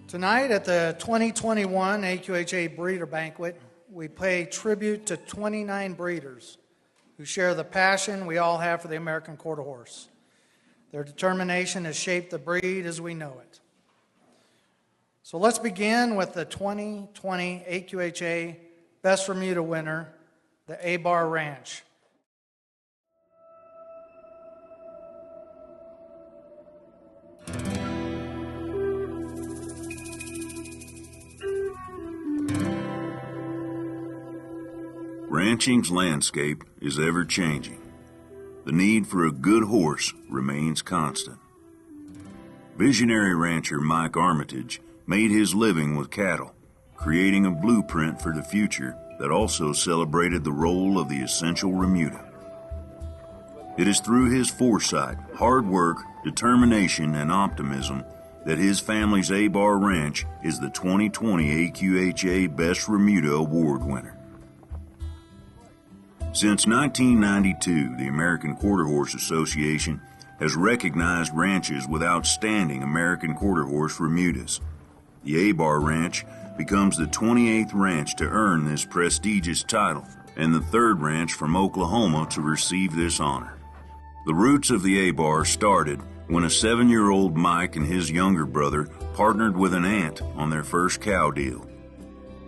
Tonight at the 2021 AQHA Breeder Banquet, we pay tribute to 29 breeders who share the passion we all have for the American Quarter Horse. Their determination has shaped the breed as we know it. So let's begin with the 2020 AQHA Best Remuda winner, the AQHA Ranch. Ranching's landscape is ever-changing. The need for a good horse remains constant. Visionary rancher Mike Armitage made his living with cattle, creating a blueprint for the future that also celebrated the role of the essential Remuda. It is through his foresight, hard work, determination, and optimism that his family's AQHA Ranch is the 2020 AQHA Best Remuda Award winner. Since 1992, the American Quarter Horse Association has recognized ranches with outstanding American Quarter Horse Remudas. The AQHA Ranch becomes the 28th ranch to earn this prestigious title and the third ranch from Oklahoma to receive this honor. The roots of the AQHA started when a 7-year-old Mike and his younger brother partnered with an aunt on their first cow deal.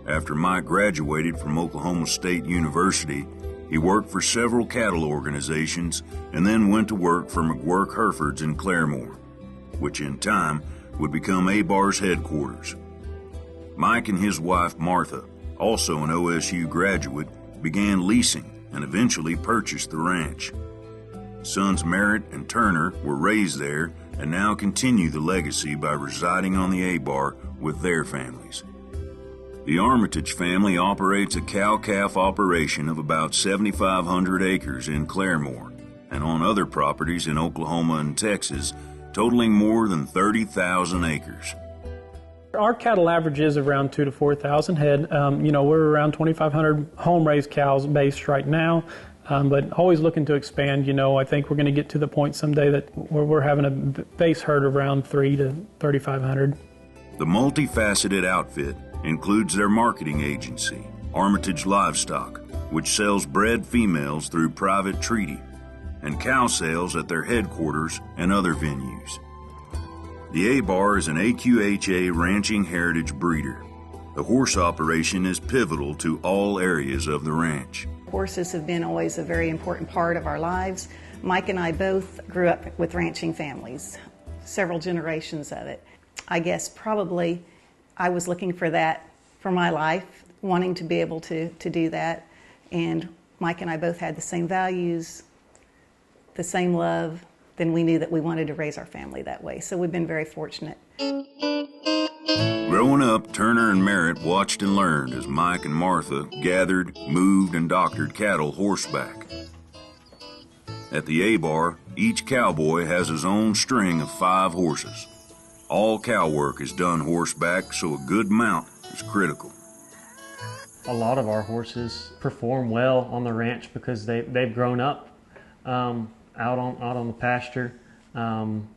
After Mike graduated from Oklahoma State University, he worked for several cattle organizations and then went to work for McGuirk Herefords in Claremore, which in time would become AQHA's headquarters. Mike and his wife Martha, also an OSU graduate, began leasing and eventually purchased the ranch. Sons Merritt and Turner were raised there and now continue the legacy by residing on the AQHA with their families. The Armitage family operates a cow-calf operation of about 7,500 acres in Claremore and on other properties in Oklahoma and Texas, totaling more than 30,000 acres. Our cattle average is around 2,000 to 4,000 head. We're around 2,500 home-raised cows based right now, but always looking to expand. I think we're going to get to the point someday that we're having a base herd around 3,000 to 3,500. The multifaceted outfit includes their marketing agency, Armitage Livestock, which sells bred females through private treaty, and cow sales at their headquarters and other venues. The AQHA is an AQHA Ranching Heritage Breeder. The horse operation is pivotal to all areas of the ranch. Horses have been always a very important part of our lives. Mike and I both grew up with ranching families, several generations of it. I guess probably I was looking for that for my life, wanting to be able to do that. And Mike and I both had the same values, the same love. Then we knew that we wanted to raise our family that way. So we've been very fortunate. Growing up, Turner and Merritt watched and learned as Mike and Martha gathered, moved, and doctored cattle horseback. At the AQHA, each cowboy has his own string of 5 horses. All cow work is done horseback, so a good mount is critical. A lot of our horses perform well on the ranch because they've grown up out on the pasture in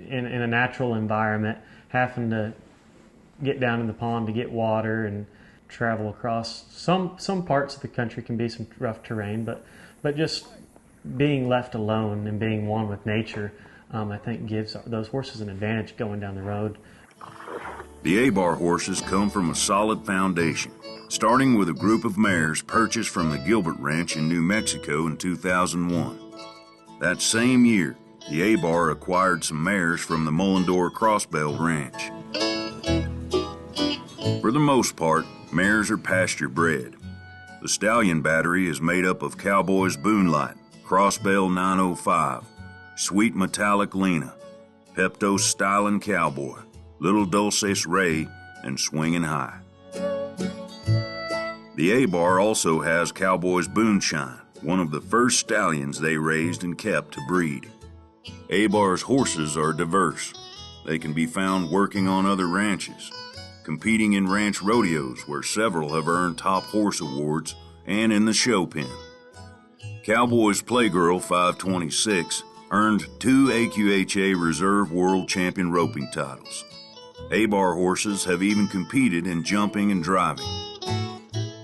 a natural environment, having to get down in the pond to get water and travel across. Some parts of the country can be some rough terrain, but just being left alone and being one with nature, I think gives those horses an advantage going down the road. The AQHA horses come from a solid foundation, starting with a group of mares purchased from the Gilbert Ranch in New Mexico in 2001. That same year, the AQHA acquired some mares from the Mullendore Crossbell Ranch. For the most part, mares are pasture-bred. The stallion battery is made up of Cowboys Boonlight, Crossbell 905, Sweet Metallic Lena, Pepto Stylin' Cowboy, Little Dulces Ray, and Swingin' High. The AQHA also has Cowboys Boonshine, one of the first stallions they raised and kept to breed. AQHA's horses are diverse. They can be found working on other ranches, competing in ranch rodeos where several have earned top horse awards, and in the show pen. Cowboys Playgirl 526 earned 2 AQHA Reserve World Champion roping titles. A-bar horses have even competed in jumping and driving.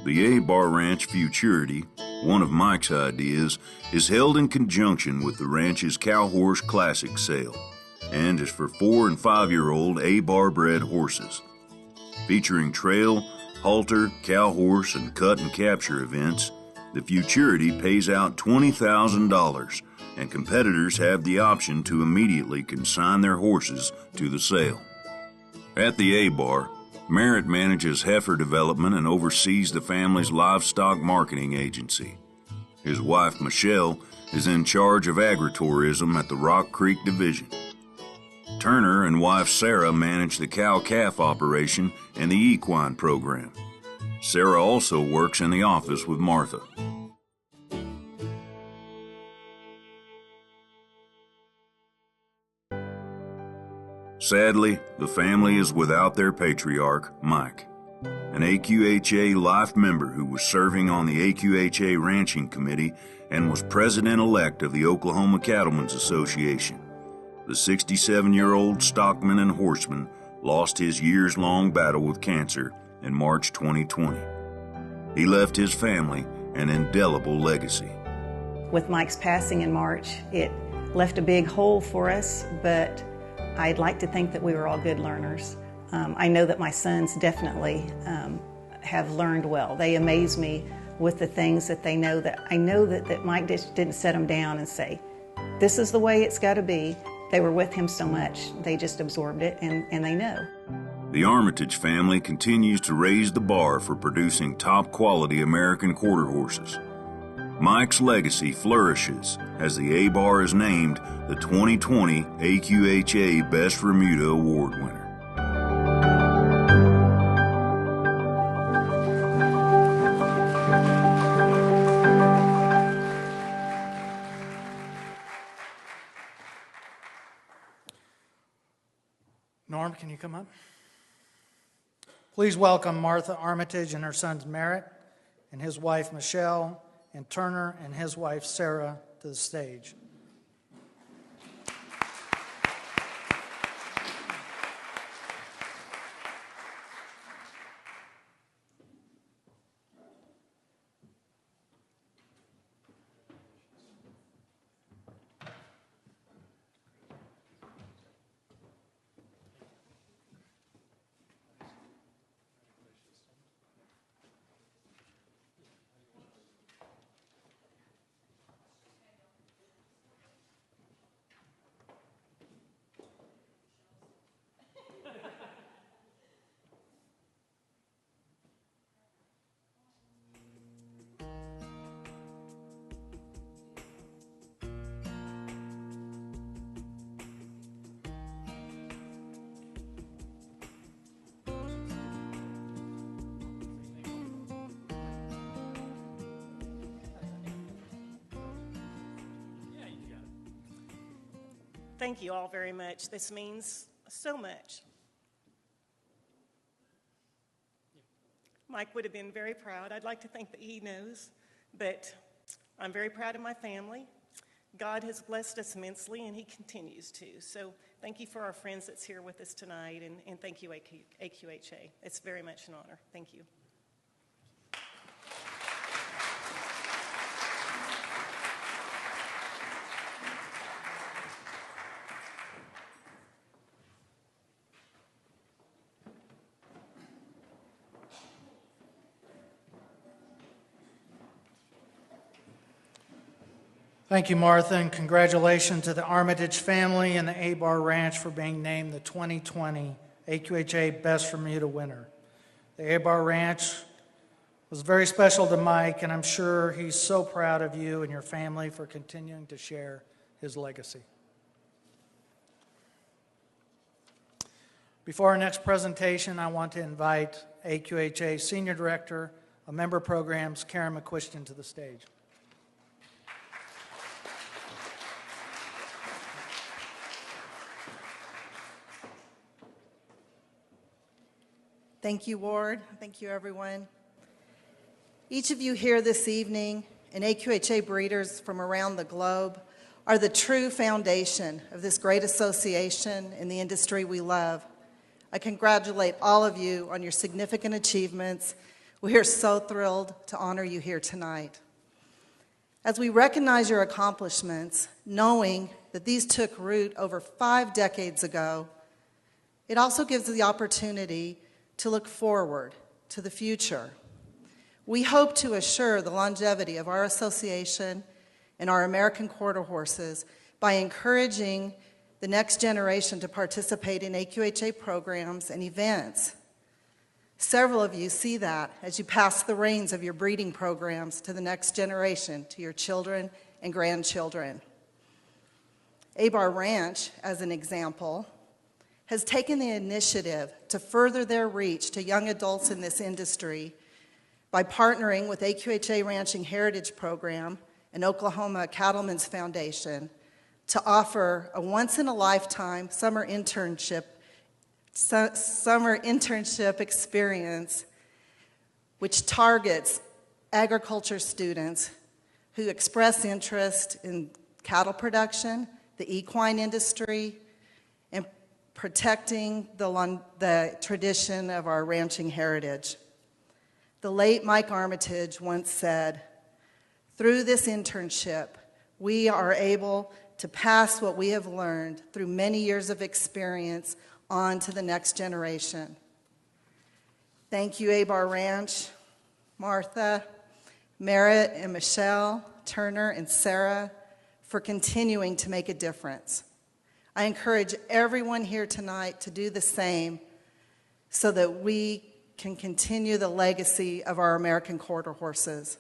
The A-bar Ranch Futurity, one of Mike's ideas, is held in conjunction with the ranch's Cow Horse Classic sale and is for 4- and 5-year-old A-bar bred horses. Featuring trail, halter, cow horse, and cut and capture events, the Futurity pays out $20,000, and competitors have the option to immediately consign their horses to the sale. At the A-Bar, Merritt manages heifer development and oversees the family's livestock marketing agency. His wife, Michelle, is in charge of agritourism at the Rock Creek Division. Turner and wife Sarah manage the cow-calf operation and the equine program. Sarah also works in the office with Martha. Sadly, the family is without their patriarch, Mike, an AQHA life member who was serving on the AQHA Ranching Committee and was president-elect of the Oklahoma Cattlemen's Association. The 67-year-old stockman and horseman lost his years-long battle with cancer in March 2020. He left his family an indelible legacy. With Mike's passing in March, it left a big hole for us, but I'd like to think that we were all good learners. I know that my sons definitely have learned well. They amaze me with the things that they know. That I know that Mike didn't set them down and say, this is the way it's got to be. They were with him so much, they just absorbed it, and they know. The Armitage family continues to raise the bar for producing top-quality American quarter horses. Mike's legacy flourishes as the A-Bar is named the 2020 AQHA Best Remuda Award winner. Norm, can you come up? Please welcome Martha Armitage and her sons Merritt and his wife Michelle, and Turner and his wife Sarah to the stage. Thank you all very much. This means so much. Mike would have been very proud. I'd like to think that he knows, but I'm very proud of my family. God has blessed us immensely, and he continues to. So thank you for our friends that's here with us tonight, and thank you, AQHA. It's very much an honor. Thank you. Thank you, Martha, and congratulations to the Armitage family and the A-Bar Ranch for being named the 2020 AQHA Best Remuda winner. The A-Bar Ranch was very special to Mike, and I'm sure he's so proud of you and your family for continuing to share his legacy. Before our next presentation, I want to invite AQHA Senior Director of Member Programs, Karen McQuiston, to the stage. Thank you, Ward. Thank you, everyone. Each of you here this evening and AQHA breeders from around the globe are the true foundation of this great association in the industry we love. I congratulate all of you on your significant achievements. We are so thrilled to honor you here tonight. As we recognize your accomplishments, knowing that these took root over 5 decades ago, it also gives the opportunity to look forward to the future. We hope to assure the longevity of our association and our American quarter horses by encouraging the next generation to participate in AQHA programs and events. Several of you see that as you pass the reins of your breeding programs to the next generation, to your children and grandchildren. AQHA Ranch, as an example, has taken the initiative to further their reach to young adults in this industry by partnering with AQHA Ranching Heritage Program and Oklahoma Cattlemen's Foundation to offer a once-in-a-lifetime summer internship experience which targets agriculture students who express interest in cattle production, the equine industry, and protecting the tradition of our ranching heritage. The late Mike Armitage once said, "Through this internship, we are able to pass what we have learned through many years of experience on to the next generation." Thank you, AQHA Ranch, Martha, Merritt, and Michelle, Turner, and Sarah, for continuing to make a difference. I encourage everyone here tonight to do the same so that we can continue the legacy of our American quarter horses.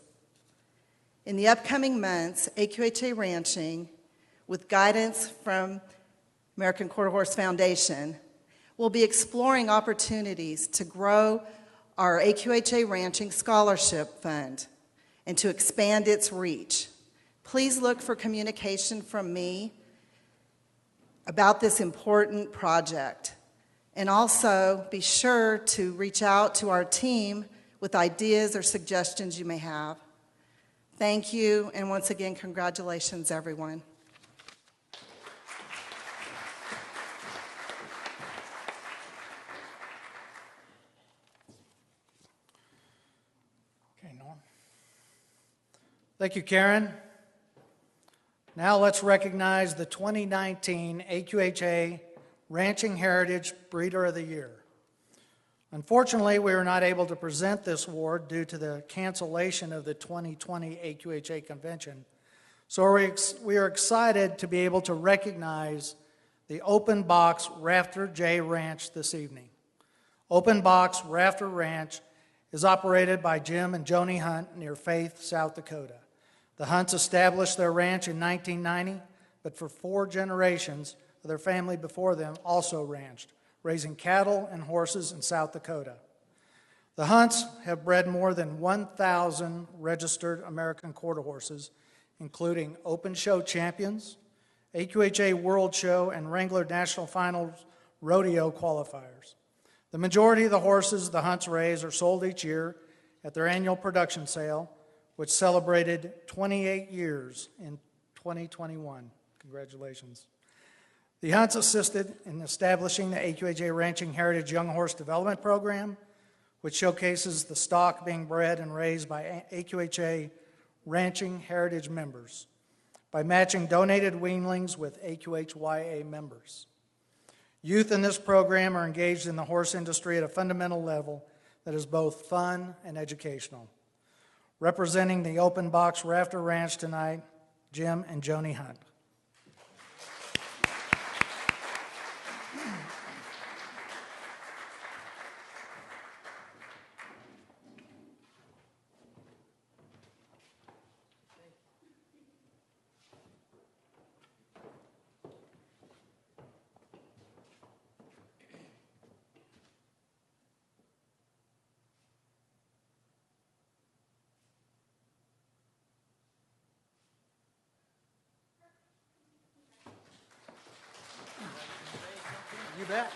In the upcoming months, AQHA Ranching, with guidance from American Quarter Horse Foundation, will be exploring opportunities to grow our AQHA Ranching Scholarship Fund and to expand its reach. Please look for communication from me about this important project. And also be sure to reach out to our team with ideas or suggestions you may have. Thank you, and once again, congratulations, everyone. Okay, Norm. Thank you, Karen. Now let's recognize the 2019 AQHA Ranching Heritage Breeder of the Year. Unfortunately, we were not able to present this award due to the cancellation of the 2020 AQHA convention. So we are excited to be able to recognize the Open Box Rafter Ranch this evening. Open Box Rafter Ranch is operated by Jim and Joni Hunt near Faith, South Dakota. The Hunts established their ranch in 1990, but for 4 generations, their family before them also ranched, raising cattle and horses in South Dakota. The Hunts have bred more than 1,000 registered American quarter horses, including Open Show champions, AQHA World Show, and Wrangler National Finals rodeo qualifiers. The majority of the horses the Hunts raise are sold each year at their annual production sale, which celebrated 28 years in 2021. Congratulations. The Hunts assisted in establishing the AQHA Ranching Heritage Young Horse Development Program, which showcases the stock being bred and raised by AQHA Ranching Heritage members by matching donated weanlings with AQHYA members. Youth in this program are engaged in the horse industry at a fundamental level that is both fun and educational. Representing the Open Box Rafter Ranch tonight, Jim and Joni Hunt. You bet.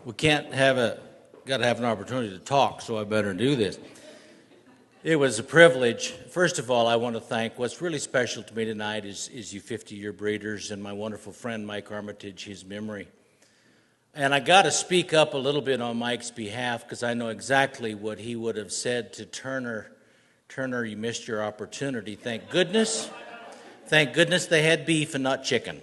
We got to have an opportunity to talk, so I better do this. It was a privilege. First of all, I want to thank, what's really special to me tonight is you 50-year breeders and my wonderful friend Mike Armitage, his memory. And I got to speak up a little bit on Mike's behalf because I know exactly what he would have said to Turner. Turner, you missed your opportunity. Thank goodness. Thank goodness they had beef and not chicken.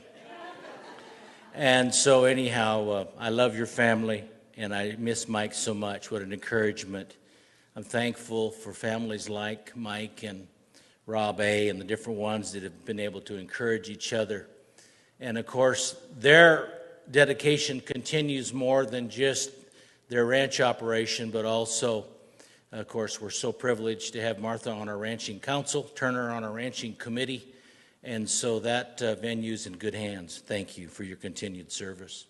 And so anyhow, I love your family, and I miss Mike so much. What an encouragement. I'm thankful for families like Mike and Rob A. and the different ones that have been able to encourage each other. And of course, their dedication continues more than just their ranch operation, but also, of course, we're so privileged to have Martha on our ranching council, Turner on our ranching committee, and so that venue's in good hands. Thank you for your continued service.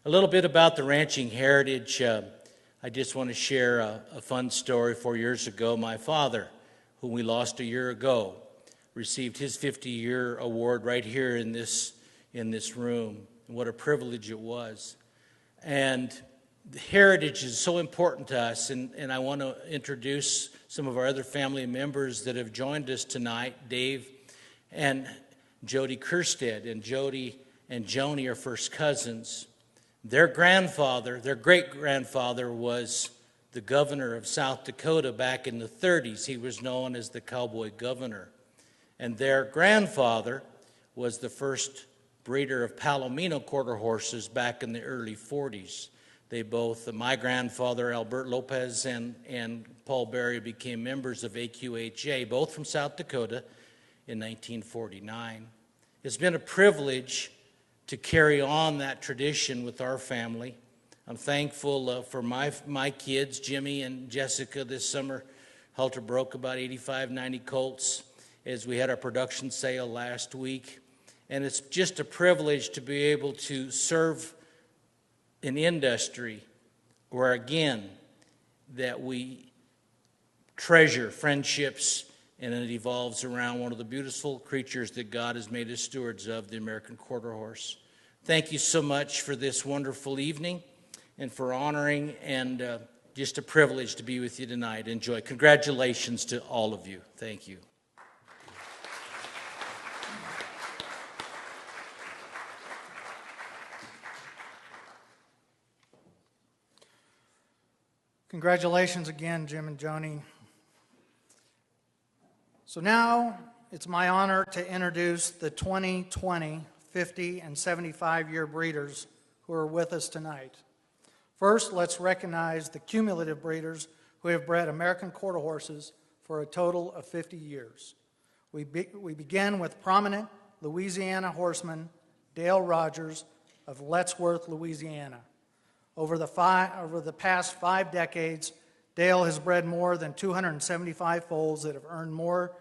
A little bit about the ranching heritage. I just want to share a fun story. 4 years ago, my father, whom we lost a year ago, received his 50-year award right here in this room. What a privilege it was. And the heritage is so important to us, and I want to introduce some of our other family members that have joined us tonight, Dave and Jody Kerstead. And Jody and Joni are first cousins. Their grandfather, their great-grandfather, was the governor of South Dakota back in the 30s. He was known as the cowboy governor. And their grandfather was the first breeder of Palomino quarter horses back in the early 40s. They both, my grandfather, Albert Lopez, and Paul Berry became members of AQHA, both from South Dakota in 1949. It's been a privilege to carry on that tradition with our family. I'm thankful for my kids, Jimmy and Jessica, this summer. Halter broke about 85, 90 colts as we had our production sale last week. And it's just a privilege to be able to serve an industry where, again, that we treasure friendships, and it evolves around one of the beautiful creatures that God has made us stewards of, the American quarter horse. Thank you so much for this wonderful evening and for honoring, and just a privilege to be with you tonight. Enjoy. Congratulations to all of you. Thank you. Congratulations again, Jim and Joni. So now it's my honor to introduce the 2020, 50, and 75-year breeders who are with us tonight. First, let's recognize the cumulative breeders who have bred American quarter horses for a total of 50 years. We begin with prominent Louisiana horseman Dale Rogers of Lettsworth, Louisiana. Over the past 5 decades, Dale has bred more than 275 foals that have earned more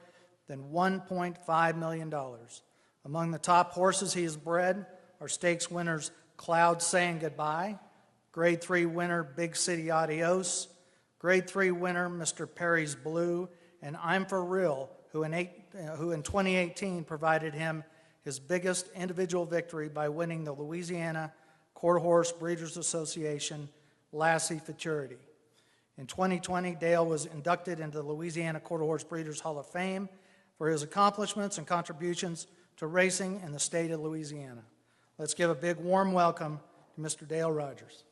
than $1.5 million. Among the top horses he has bred are stakes winners Cloud Saying Goodbye, Grade 3 winner Big City Adios, Grade 3 winner Mr. Perry's Blue, and I'm For Real, who in 2018 provided him his biggest individual victory by winning the Louisiana Quarter Horse Breeders Association Lassie Futurity. In 2020, Dale was inducted into the Louisiana Quarter Horse Breeders Hall of Fame for his accomplishments and contributions to racing in the state of Louisiana. Let's give a big warm welcome to Mr. Dale Rogers.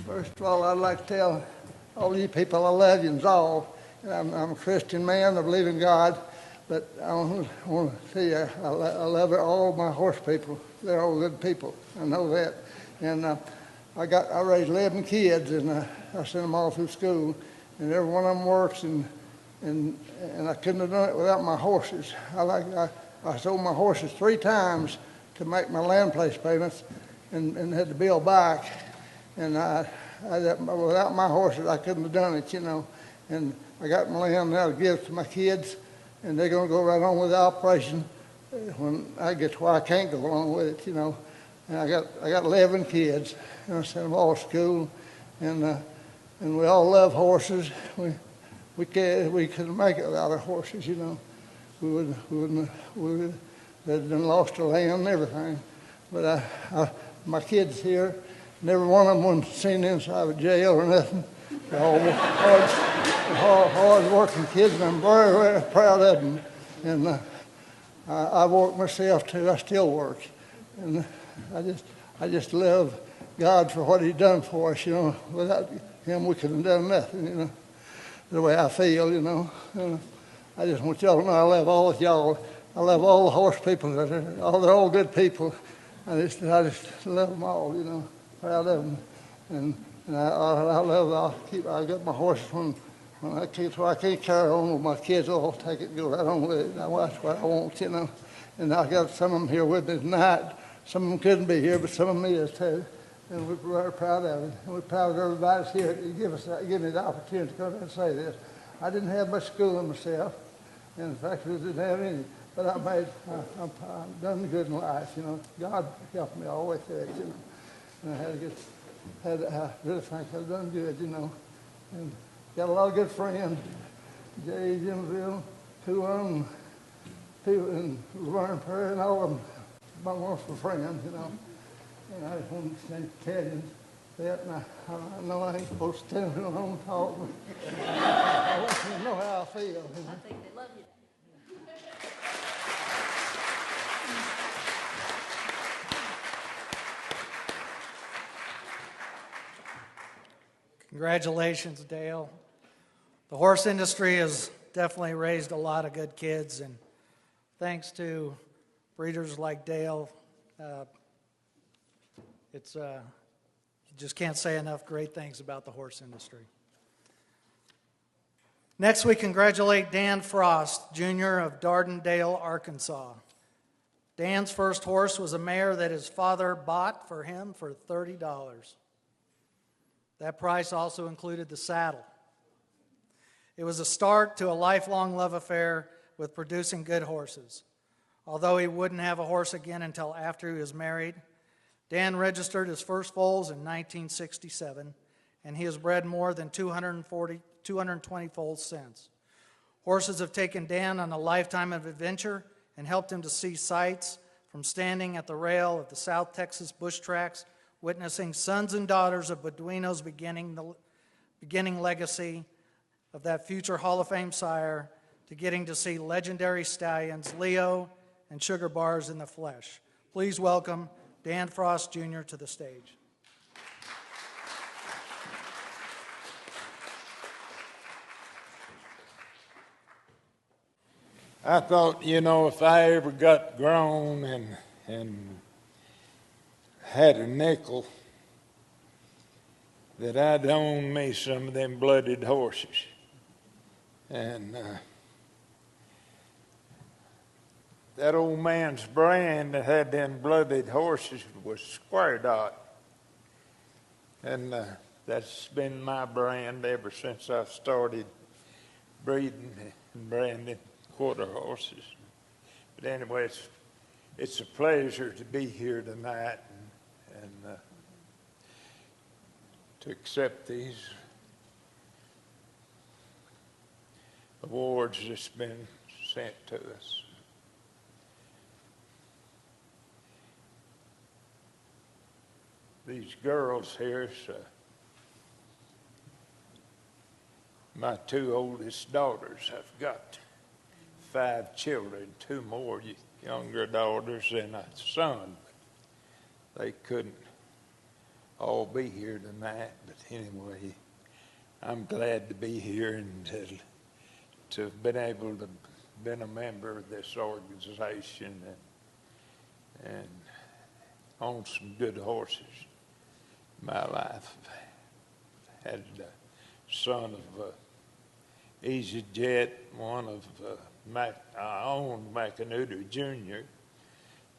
First of all, I'd like to tell all you people I love you all. I'm a Christian man, I believe in God, But I want to tell you, I love all my horse people. They're all good people. I know that. And I raised 11 kids, and I sent them all through school, and every one of them works, and I couldn't have done it without my horses. I sold my horses 3 times to make my land place payments, and had to build back. And without my horses, I couldn't have done it, you know. And I got my land now to give to my kids, and they're going to go right on with the operation when I get to where I can't go along with it, you know. And I got 11 kids, and I sent them all to school, and we all love horses. We couldn't make it without our horses, you know. We would have lost our land and everything. But my kids here, never one of them was seen inside of a jail or nothing. They're all hard working kids, and I'm very, very proud of them. And I work myself too. I still work, and I just love God for what He's done for us. You know, without Him, we couldn't have done nothing. You know, the way I feel. You know, I just want y'all to know I love all of y'all. I love all the horse people. They're all good people. I just love them all. You know, proud of them, and I got my horses when I can't carry on with my kids. I'll take it and go right on with it. That's what I want, you know. And I got some of them here with me tonight. Some of them couldn't be here, but some of them is too. And we're very proud of it. And we're proud of everybody's here to give me the opportunity to come and say this. I didn't have much schooling myself. And in fact, I didn't have any. But I've done good in life, you know. God helped me all the way through it, you know. And I really think I've done good, you know. And got a lot of good friends. Jay, Jimville, 2 of them, and Laverne Prairie, and all of them. My wonderful friends, you know. And I just want to tell you that, and I know I ain't supposed to tell them when I'm talking. I want you to know how I feel. You know? I think they love you. Congratulations, Dale. The horse industry has definitely raised a lot of good kids, and thanks to breeders like Dale, you just can't say enough great things about the horse industry. Next, we congratulate Dan Frost, Jr. of Dardendale, Arkansas. Dan's first horse was a mare that his father bought for him for $30. That price also included the saddle. It was a start to a lifelong love affair with producing good horses. Although he wouldn't have a horse again until after he was married, Dan registered his first foals in 1967, and he has bred more than 220 foals since. Horses have taken Dan on a lifetime of adventure and helped him to see sights from standing at the rail of the South Texas bush tracks, witnessing sons and daughters of Beduinos beginning legacy of that future Hall of Fame sire, to getting to see legendary stallions Leo and Sugar Bars in the flesh. Please welcome Dan Frost, Jr. to the stage. I thought, you know, if I ever got grown and had a nickel, that I'd own me some of them blooded horses. And that old man's brand that had them blooded horses was Square Dot. And that's been my brand ever since I started breeding and branding quarter horses. But anyway, it's a pleasure to be here tonight and to accept these awards that's been sent to us. These girls here, my 2 oldest daughters. I've got 5 children, 2 more younger daughters and a son. But they couldn't all be here tonight. But anyway, I'm glad to be here and to have been able to been a member of this organization and owned some good horses in my life. Had a son of Easy Jet, one of I owned Macanudo Jr.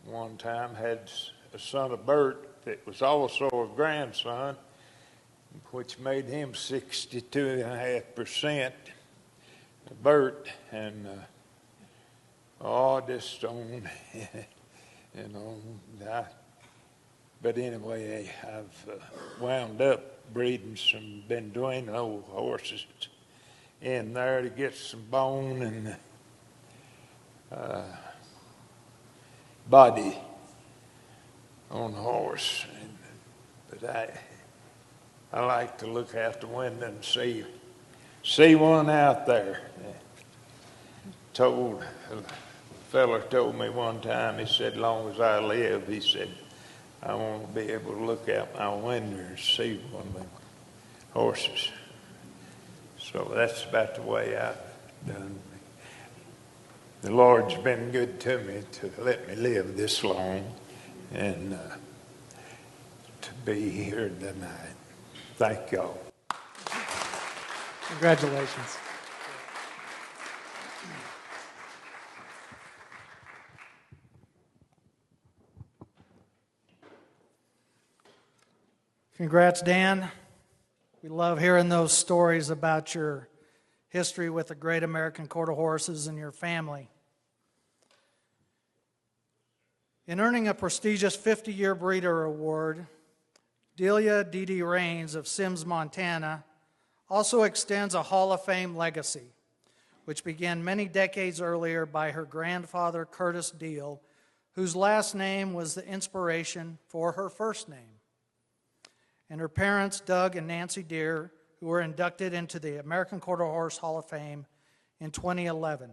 One time had a son of Bert that was also a grandson, which made him 62.5%. Bert, and just on, but anyway, I've wound up breeding some Benduino horses in there to get some bone and body on the horse. But I like to look out the window and see one out there. A fella told me one time, he said, as long as I live, he said, I want to be able to look out my window and see one of them horses. So that's about the way I've done. The Lord's been good to me to let me live this long and to be here tonight. Thank y'all. Congratulations. Congrats, Dan. We love hearing those stories about your history with the Great American Quarter Horses and your family. In earning a prestigious 50-year breeder award, Deede Raines of Sims, Montana, also extends a Hall of Fame legacy, which began many decades earlier by her grandfather, Curtis Deal, whose last name was the inspiration for her first name, and her parents, Doug and Nancy Deere, who were inducted into the American Quarter Horse Hall of Fame in 2011.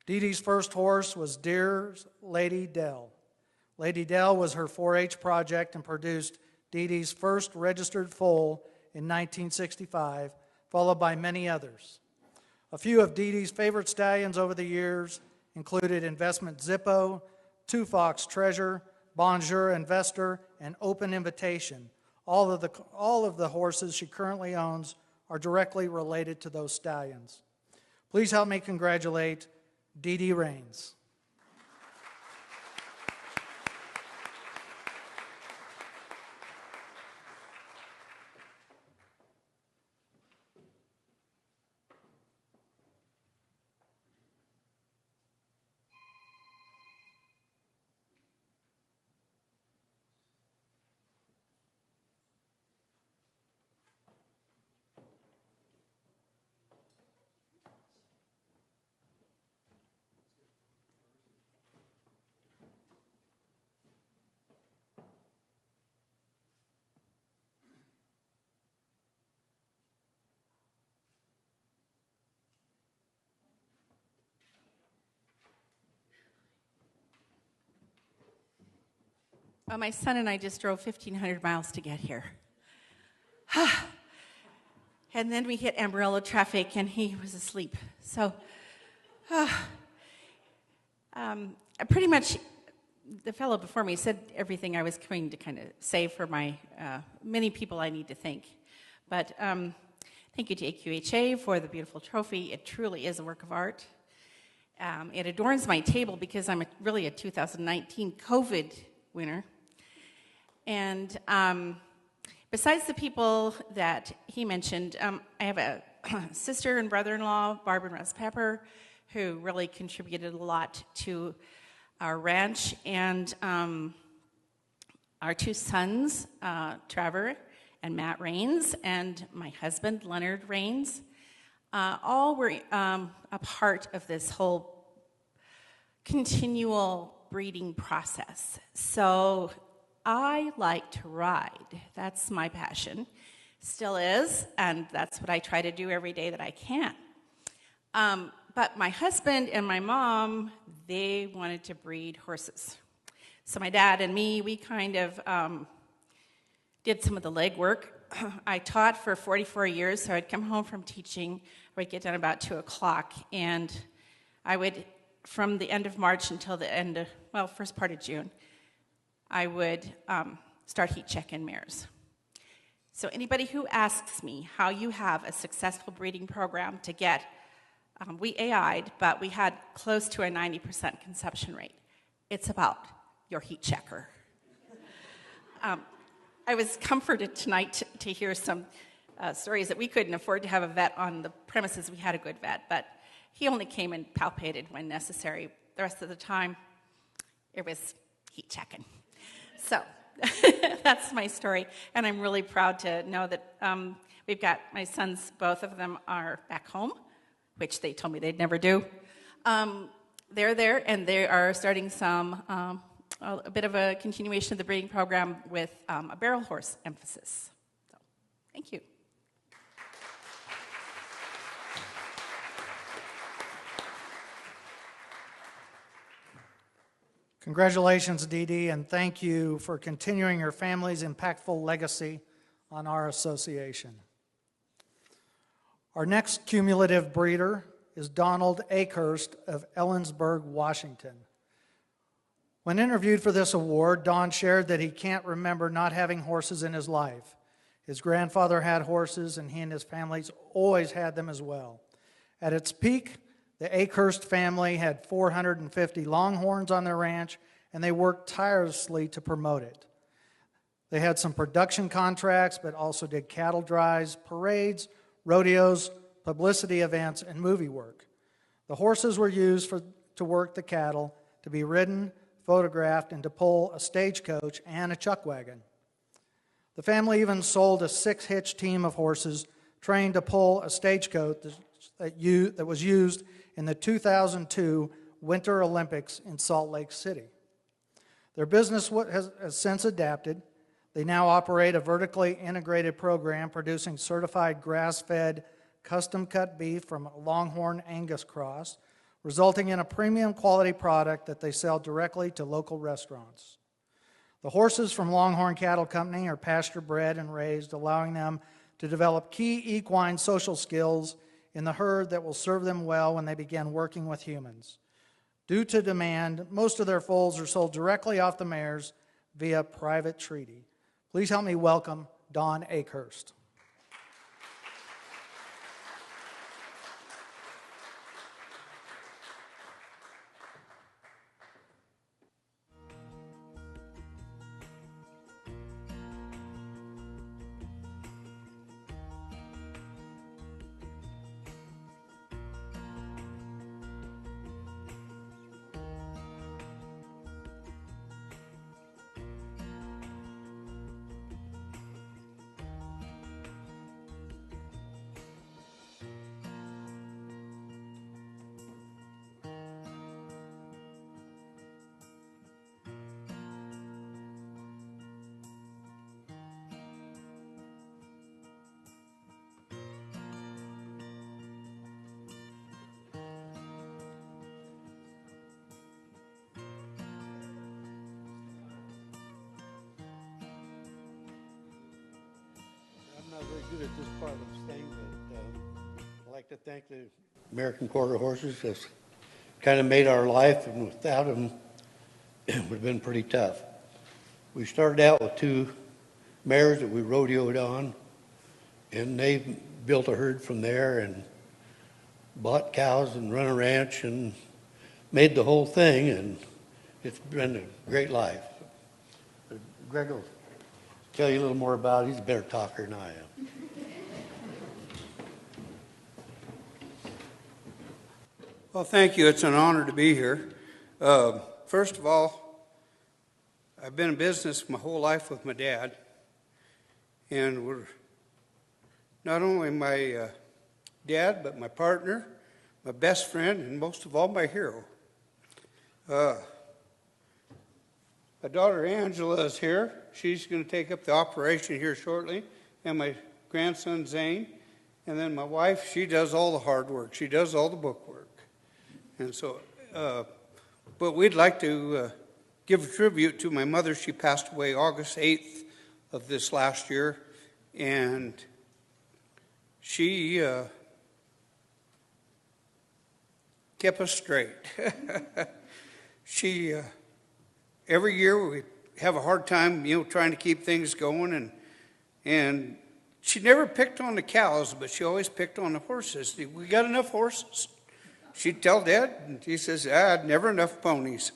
Deedee's first horse was Deere's Lady Dell. Lady Dell was her 4-H project and produced Deedee's first registered foal in 1965, followed by many others. A few of Deedee's favorite stallions over the years included Investment Zippo, Two Fox Treasure, Bonjour Investor, and Open Invitation. All of the horses she currently owns are directly related to those stallions. Please help me congratulate Deede Raines. Well, my son and I just drove 1,500 miles to get here. And then we hit Amarillo traffic, and he was asleep. So, pretty much, the fellow before me said everything I was going to kind of say for my many people I need to thank. But thank you to AQHA for the beautiful trophy. It truly is a work of art. It adorns my table because I'm really a 2019 COVID winner. And besides the people that he mentioned, I have a sister and brother-in-law, Barb and Russ Pepper, who really contributed a lot to our ranch, and our two sons, Trevor and Matt Raines, and my husband, Leonard Raines, all were a part of this whole continual breeding process. So I like to ride. That's my passion. Still is, and that's what I try to do every day that I can. But my husband and my mom, they wanted to breed horses. So my dad and me, we kind of did some of the legwork. I taught for 44 years, so I'd come home from teaching. I would get done about 2 o'clock, and I would, from the end of March until the end of, well, first part of June, I would start heat checking mares. So anybody who asks me how you have a successful breeding program to get, we AI'd, but we had close to a 90% conception rate. It's about your heat checker. I was comforted tonight to hear some stories that we couldn't afford to have a vet on the premises. We had a good vet, but he only came and palpated when necessary. The rest of the time, it was heat checking. So that's my story, and I'm really proud to know that we've got my sons, both of them are back home, which they told me they'd never do. They're there, and they are starting a bit of a continuation of the breeding program with a barrel horse emphasis. So, thank you. Congratulations, Deede, and thank you for continuing your family's impactful legacy on our association. Our next cumulative breeder is Donald Akhurst of Ellensburg, Washington. When interviewed for this award, Don shared that he can't remember not having horses in his life. His grandfather had horses, and he and his family always had them as well. At its peak, the Akhurst family had 450 Longhorns on their ranch, and they worked tirelessly to promote it. They had some production contracts, but also did cattle drives, parades, rodeos, publicity events, and movie work. The horses were used to work the cattle, to be ridden, photographed, and to pull a stagecoach and a chuck wagon. The family even sold a 6-hitch team of horses trained to pull a stagecoach that was used in the 2002 Winter Olympics in Salt Lake City. Their business has since adapted. They now operate a vertically integrated program producing certified grass-fed, custom-cut beef from a Longhorn Angus cross, resulting in a premium quality product that they sell directly to local restaurants. The horses from Longhorn Cattle Company are pasture-bred and raised, allowing them to develop key equine social skills in the herd that will serve them well when they begin working with humans. Due to demand, most of their foals are sold directly off the mares via private treaty. Please help me welcome Don Akhurst. I'm not very good at this part of this thing, but I'd like to thank the American Quarter Horses. That's kind of made our life, and without them, it would have been pretty tough. We started out with 2 mares that we rodeoed on, and they built a herd from there and bought cows and run a ranch and made the whole thing, and it's been a great life. Greg will tell you a little more about it. He's a better talker than I am. Well, thank you. It's an honor to be here. First of all, I've been in business my whole life with my dad, and we're not only my dad, but my partner, my best friend, and most of all, my hero. My daughter Angela is here. She's going to take up the operation here shortly, and my grandson Zane, and then my wife, she does all the hard work. She does all the book work. And so, but we'd like to give a tribute to my mother. She passed away August 8th of this last year, and she kept us straight. She, every year we have a hard time, trying to keep things going, and she never picked on the cows, but she always picked on the horses. We got enough horses? She'd tell Dad, and he says, never enough ponies.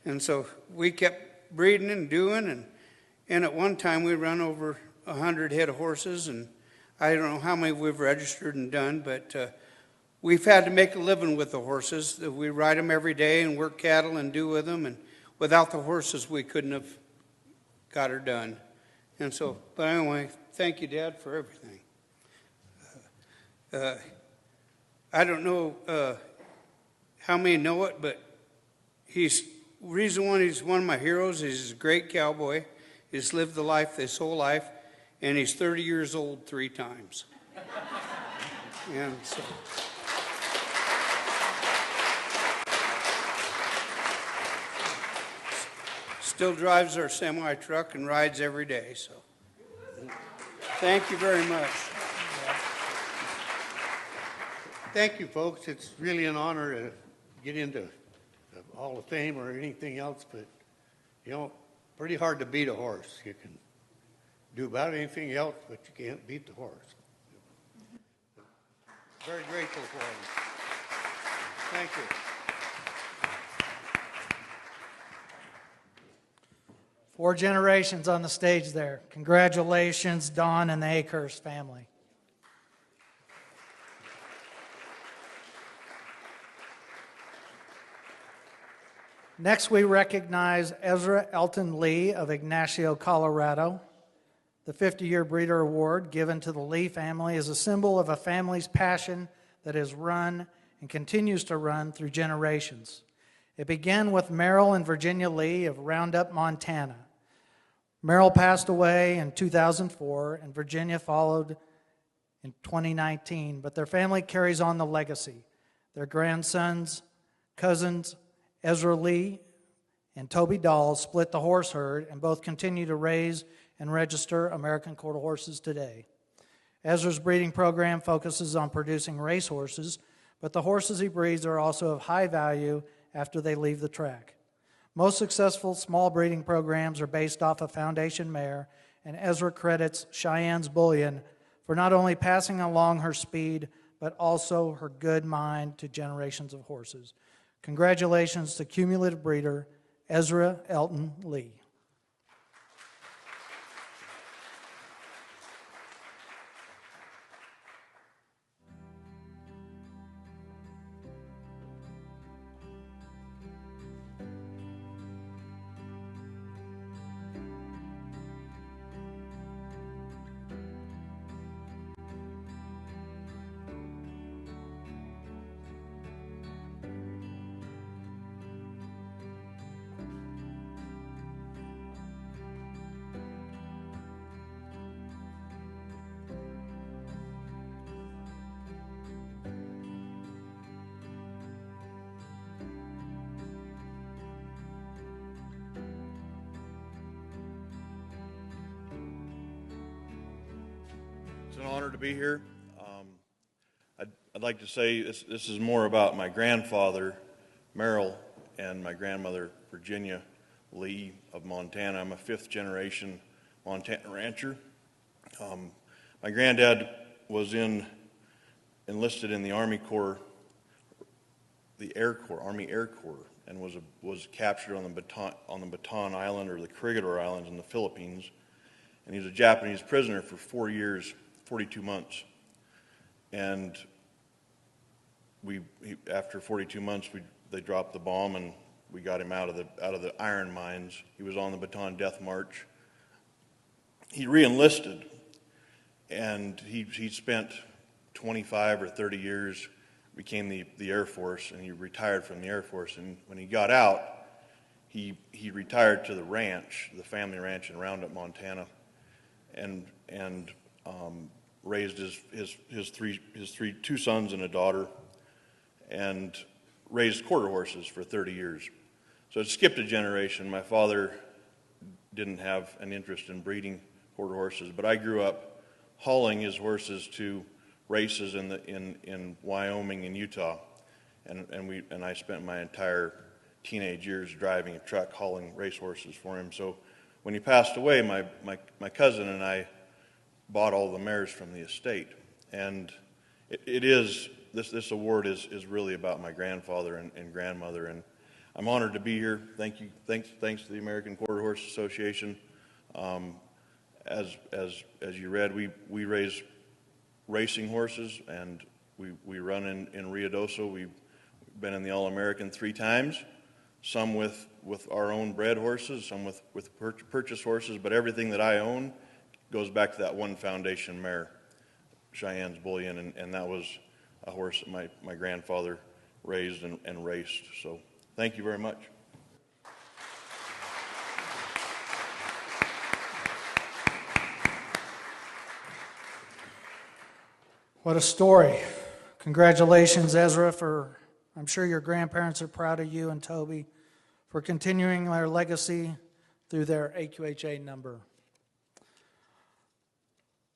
And so we kept breeding and doing, and at one time we run over 100 head of horses, and I don't know how many we've registered and done, but we've had to make a living with the horses. We ride them every day and work cattle and do with them, and without the horses we couldn't have got her done. And so, but anyway, thank you, Dad, for everything. I don't know how many know it, but he's one of my heroes. He's a great cowboy. He's lived the life his whole life, and he's 30 years old 3 times. And so, still drives our semi truck and rides every day. So, thank you very much. Thank you, folks. It's really an honor to get into the Hall of Fame or anything else, but, pretty hard to beat a horse. You can do about anything else, but you can't beat the horse. Very grateful for him. Thank you. Four generations on the stage there. Congratulations, Don and the Akhurst family. Next, we recognize Ezra Elton Lee of Ignacio, Colorado. The 50-year Breeder Award given to the Lee family is a symbol of a family's passion that has run and continues to run through generations. It began with Merrill and Virginia Lee of Roundup, Montana. Merrill passed away in 2004, and Virginia followed in 2019, but their family carries on the legacy. Their grandsons, cousins, Ezra Lee and Toby Dahl split the horse herd and both continue to raise and register American quarter horses today. Ezra's breeding program focuses on producing racehorses, but the horses he breeds are also of high value after they leave the track. Most successful small breeding programs are based off a foundation mare, and Ezra credits Cheyenne's Bullion for not only passing along her speed, but also her good mind to generations of horses. Congratulations to cumulative breeder Ezra Elton Lee. It's an honor to be here. I'd like to say this is more about my grandfather, Merrill, and my grandmother, Virginia Lee of Montana. I'm a 5th generation Montana rancher. My granddad was enlisted in the Army Corps, the Air Corps, Army Air Corps, and was captured on the Bataan Island or the Corregidor Islands in the Philippines. And he was a Japanese prisoner for 4 years, 42 months. And after 42 months, they dropped the bomb and we got him out of the iron mines. He was on the Bataan Death March. He re-enlisted, and he spent 25 or 30 years, became the Air Force, and he retired from the Air Force. And when he got out, he retired to the ranch, the family ranch in Roundup, Montana, and raised his two sons and a daughter, and raised quarter horses for 30 years. So it skipped a generation. My father didn't have an interest in breeding quarter horses, but I grew up hauling his horses to races in Wyoming and Utah. and I spent my entire teenage years driving a truck hauling racehorses for him. So when he passed away, my cousin and I bought all the mares from the estate. And this award is really about my grandfather and grandmother, and I'm honored to be here. Thank you. Thanks to the American Quarter Horse Association. As you read, we raise racing horses, and we run in Ruidoso. We've been in the All-American 3 times, some with our own bred horses, some with purchase horses, but everything that I own goes back to that one foundation mare, Cheyenne's Bullion, and that was a horse that my grandfather raised and raced. So thank you very much. What a story. Congratulations, Ezra, I'm sure your grandparents are proud of you and Toby for continuing their legacy through their AQHA number.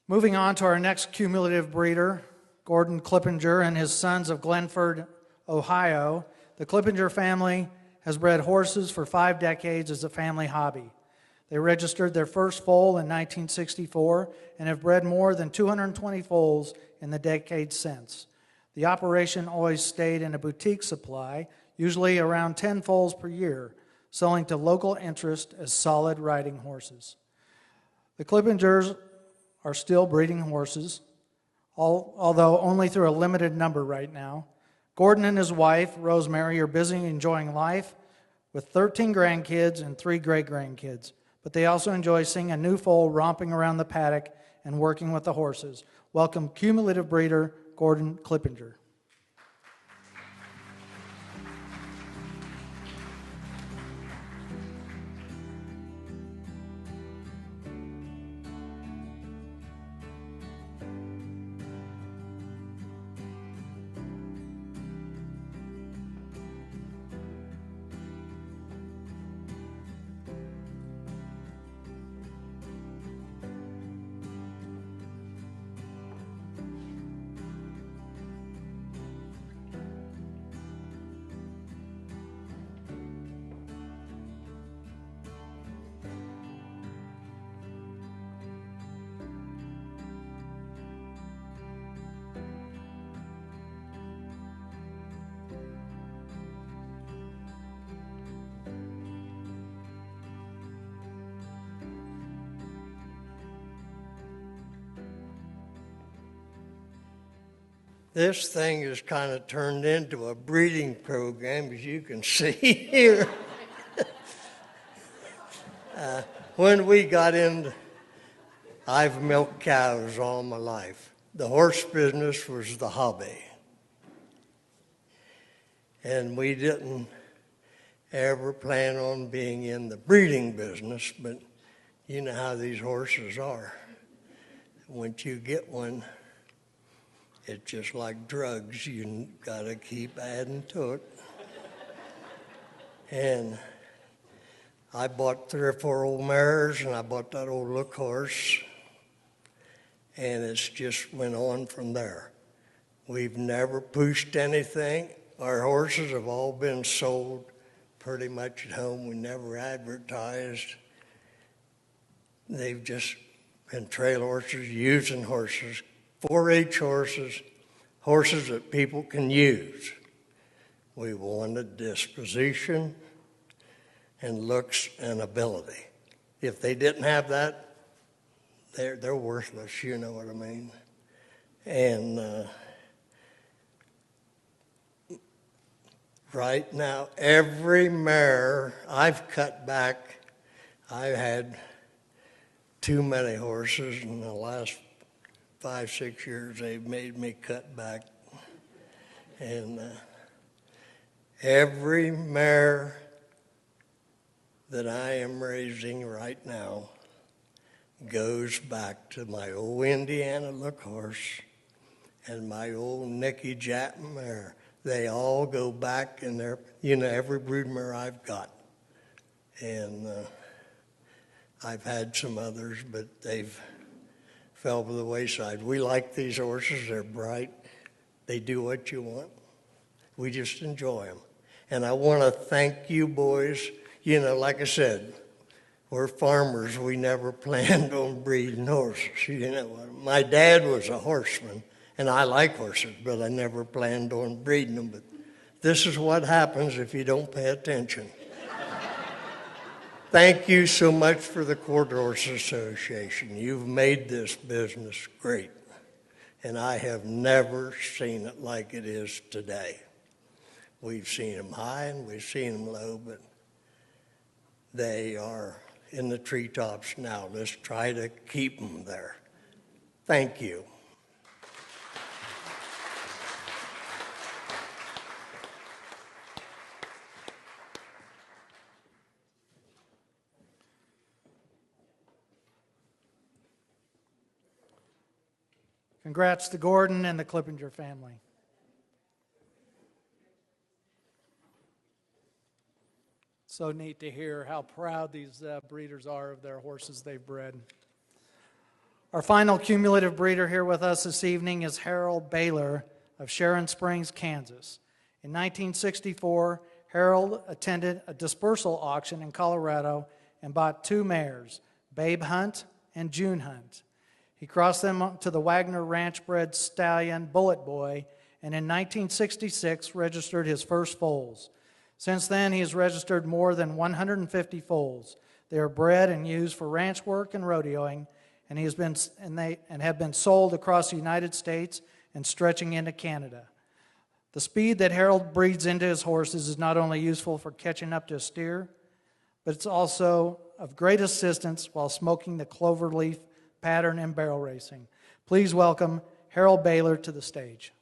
Moving on to our next cumulative breeder, Gordon Clippinger and his sons of Glenford, Ohio. The Clippinger family has bred horses for 5 decades as a family hobby. They registered their first foal in 1964 and have bred more than 220 foals in the decades since. The operation always stayed in a boutique supply, usually around 10 foals per year, selling to local interest as solid riding horses. The Clippingers are still breeding horses, although only through a limited number right now. Gordon and his wife, Rosemary, are busy enjoying life with 13 grandkids and 3 great-grandkids, but they also enjoy seeing a new foal romping around the paddock and working with the horses. Welcome cumulative breeder Gordon Clippinger. This thing is kind of turned into a breeding program, as you can see here. When we got in, I've milked cows all my life. The horse business was the hobby. And we didn't ever plan on being in the breeding business, but you know how these horses are. Once you get one, it's just like drugs. You got to keep adding to it. And I bought 3 or 4 old mares, and I bought that old look horse, and it's just went on from there. We've never pushed anything. Our horses have all been sold pretty much at home. We never advertised. They've just been trail horses, using horses, 4-H horses, horses that people can use. We wanted disposition and looks and ability. If they didn't have that, they're worthless, you know what I mean? And right now, every mare I've cut back, I've had too many horses in the last 5-6 years. They've made me cut back. And every mare that I am raising right now goes back to my old Indiana look horse and my old Nicky Jap mare. They all go back in there, you know, every brood mare I've got. And I've had some others, but they've fell to the wayside. We like these horses. They're bright. They do what you want. We just enjoy them. And I want to thank you boys. You know, like I said, we're farmers. We never planned on breeding horses. You know, my dad was a horseman, and I like horses, but I never planned on breeding them. But this is what happens if you don't pay attention. Thank you so much for the Quarter Horse Association. You've made this business great, and I have never seen it like it is today. We've seen them high and we've seen them low, but they are in the treetops now. Let's try to keep them there. Thank you. Congrats to Gordon and the Clippinger family. So neat to hear how proud these breeders are of their horses they've bred. Our final cumulative breeder here with us this evening is Harold Baylor of Sharon Springs, Kansas. In 1964, Harold attended a dispersal auction in Colorado and bought 2 mares, Babe Hunt and June Hunt. He crossed them up to the Wagner Ranch-bred stallion Bullet Boy, and in 1966 registered his first foals. Since then, he has registered more than 150 foals. They are bred and used for ranch work and rodeoing, and have been sold across the United States and stretching into Canada. The speed that Harold breeds into his horses is not only useful for catching up to a steer, but it's also of great assistance while smoking the cloverleaf pattern and barrel racing. Please welcome Harold Baylor to the stage.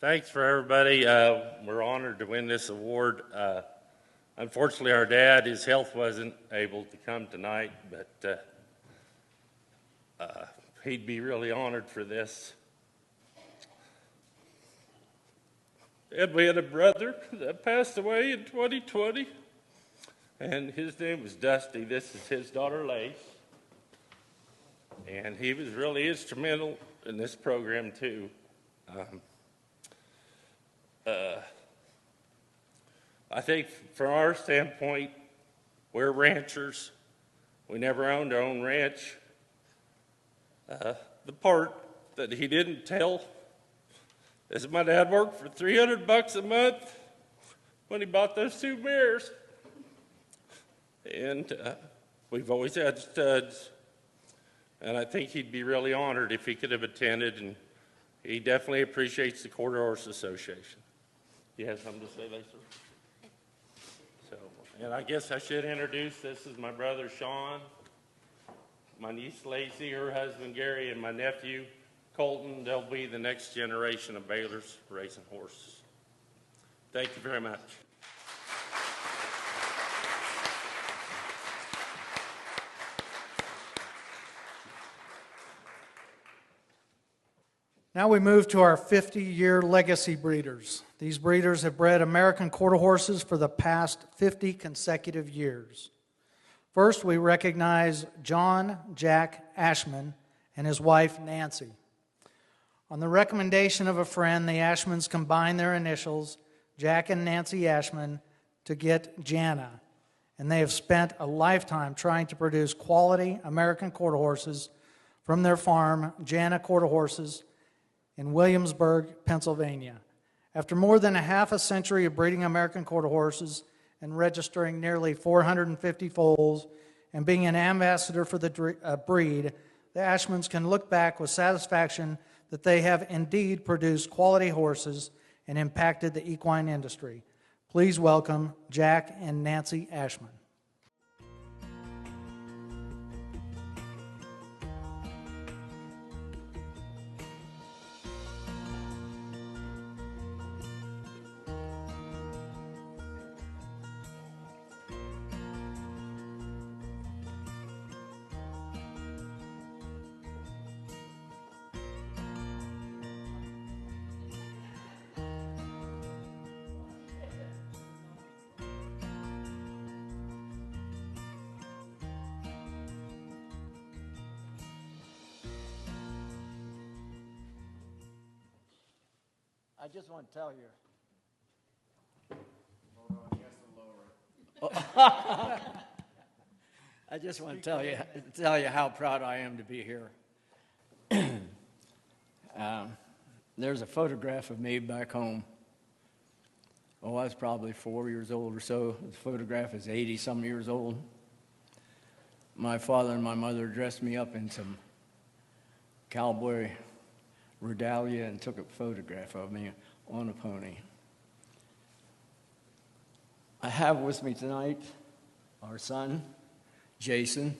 Thanks for everybody. We're honored to win this award. Unfortunately, our dad, his health wasn't able to come tonight, but he'd be really honored for this. And we had a brother that passed away in 2020, and his name was Dusty. This is his daughter, Lace. And he was really instrumental in this program, too. I think from our standpoint, we're ranchers. We never owned our own ranch. The part that he didn't tell is my dad worked for $300 a month when he bought those 2 mares. And we've always had studs. And I think he'd be really honored if he could have attended, and he definitely appreciates the Quarter Horse Association. You have something to say, Lisa? So, and I guess I should introduce, this is my brother Sean, my niece Lacey, her husband Gary, and my nephew Colton. They'll be the next generation of Baylor's racing horses. Thank you very much. Now we move to our 50-year legacy breeders. These breeders have bred American quarter horses for the past 50 consecutive years. First, we recognize John Jack Ashman and his wife Nancy. On the recommendation of a friend, the Ashmans combined their initials, Jack and Nancy Ashman, to get Jana, and they have spent a lifetime trying to produce quality American quarter horses from their farm, Jana Quarter Horses, in Williamsburg, Pennsylvania. After more than a half a century of breeding American quarter horses and registering nearly 450 foals and being an ambassador for the breed, the Ashmans can look back with satisfaction that they have indeed produced quality horses and impacted the equine industry. Please welcome Jack and Nancy Ashman. I just want to tell you. I just want to tell you how proud I am to be here. There's a photograph of me back home. Oh, I was probably 4 years old or so. The photograph is 80-some years old. My father and my mother dressed me up in some cowboy regalia and took a photograph of me on a pony. I have with me tonight our son, Jason,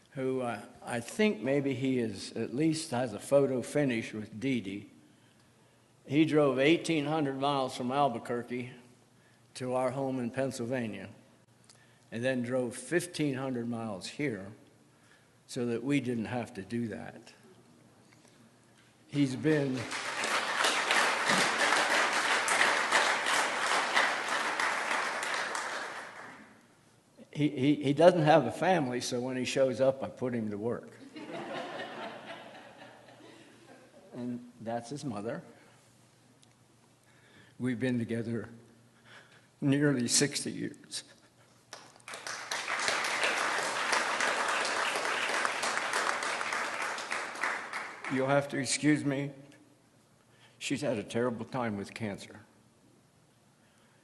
who I think maybe he is at least has a photo finish with Deede. He drove 1,800 miles from Albuquerque to our home in Pennsylvania and then drove 1,500 miles here so that we didn't have to do that. He's been he doesn't have a family, so when he shows up, I put him to work. And that's his mother. We've been together nearly 60 years. You'll have to excuse me. She's had a terrible time with cancer.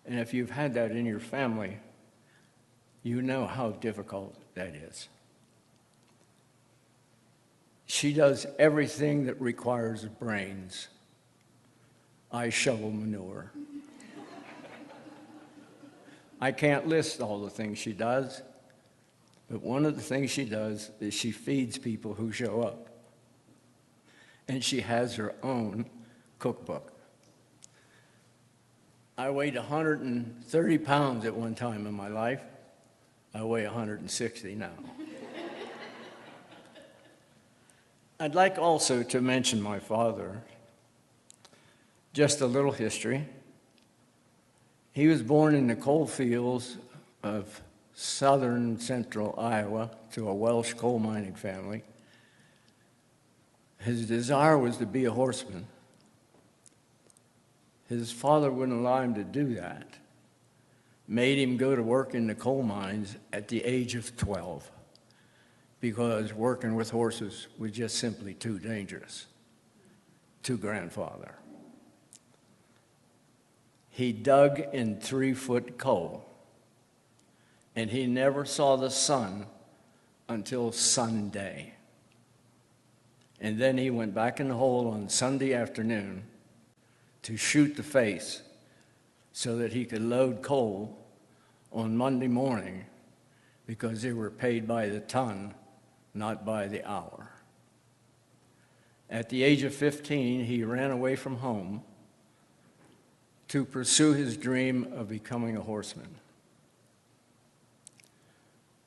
And if you've had that in your family, you know how difficult that is. She does everything that requires brains. I shovel manure. I can't list all the things she does, but one of the things she does is she feeds people who show up. And she has her own cookbook. I weighed 130 pounds at one time in my life. I weigh 160 now. I'd like also to mention my father. Just a little history. He was born in the coal fields of southern central Iowa to a Welsh coal mining family. His desire was to be a horseman. His father wouldn't allow him to do that. Made him go to work in the coal mines at the age of 12 because working with horses was just simply too dangerous to grandfather. He dug in 3-foot coal, and he never saw the sun until Sunday. And then he went back in the hole on Sunday afternoon to shoot the face so that he could load coal on Monday morning because they were paid by the ton, not by the hour. At the age of 15, he ran away from home to pursue his dream of becoming a horseman.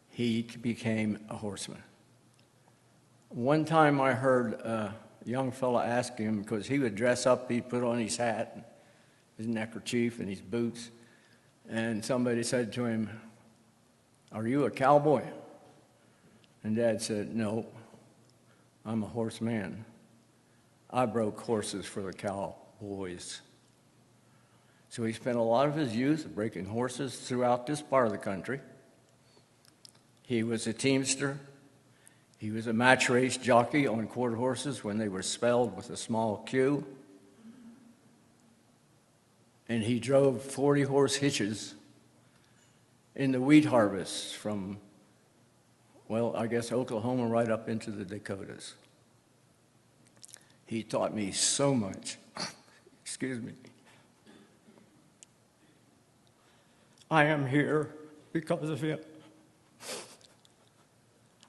He became a horseman. One time I heard a young fella ask him, because he would dress up, he'd put on his hat, and his neckerchief, and his boots, and somebody said to him, "Are you a cowboy?" And Dad said, "No, I'm a horseman. I broke horses for the cowboys." So he spent a lot of his youth breaking horses throughout this part of the country. He was a teamster. He was a match race jockey on quarter horses when they were spelled with a small Q. and he drove 40-horse hitches in the wheat harvest from, well, I guess Oklahoma right up into the Dakotas. He taught me so much. Excuse me. I am here because of him.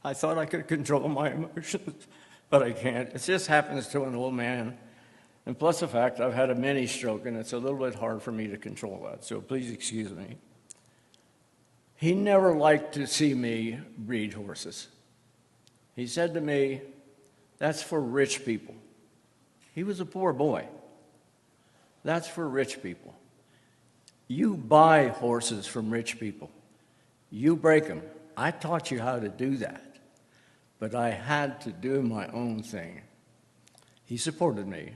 I thought I could control my emotions, but I can't. It just happens to an old man. And plus the fact I've had a mini stroke, and it's a little bit hard for me to control that, so please excuse me. He never liked to see me breed horses. He said to me, "That's for rich people." He was a poor boy. That's for rich people. You buy horses from rich people. You break them. I taught you how to do that, but I had to do my own thing. He supported me.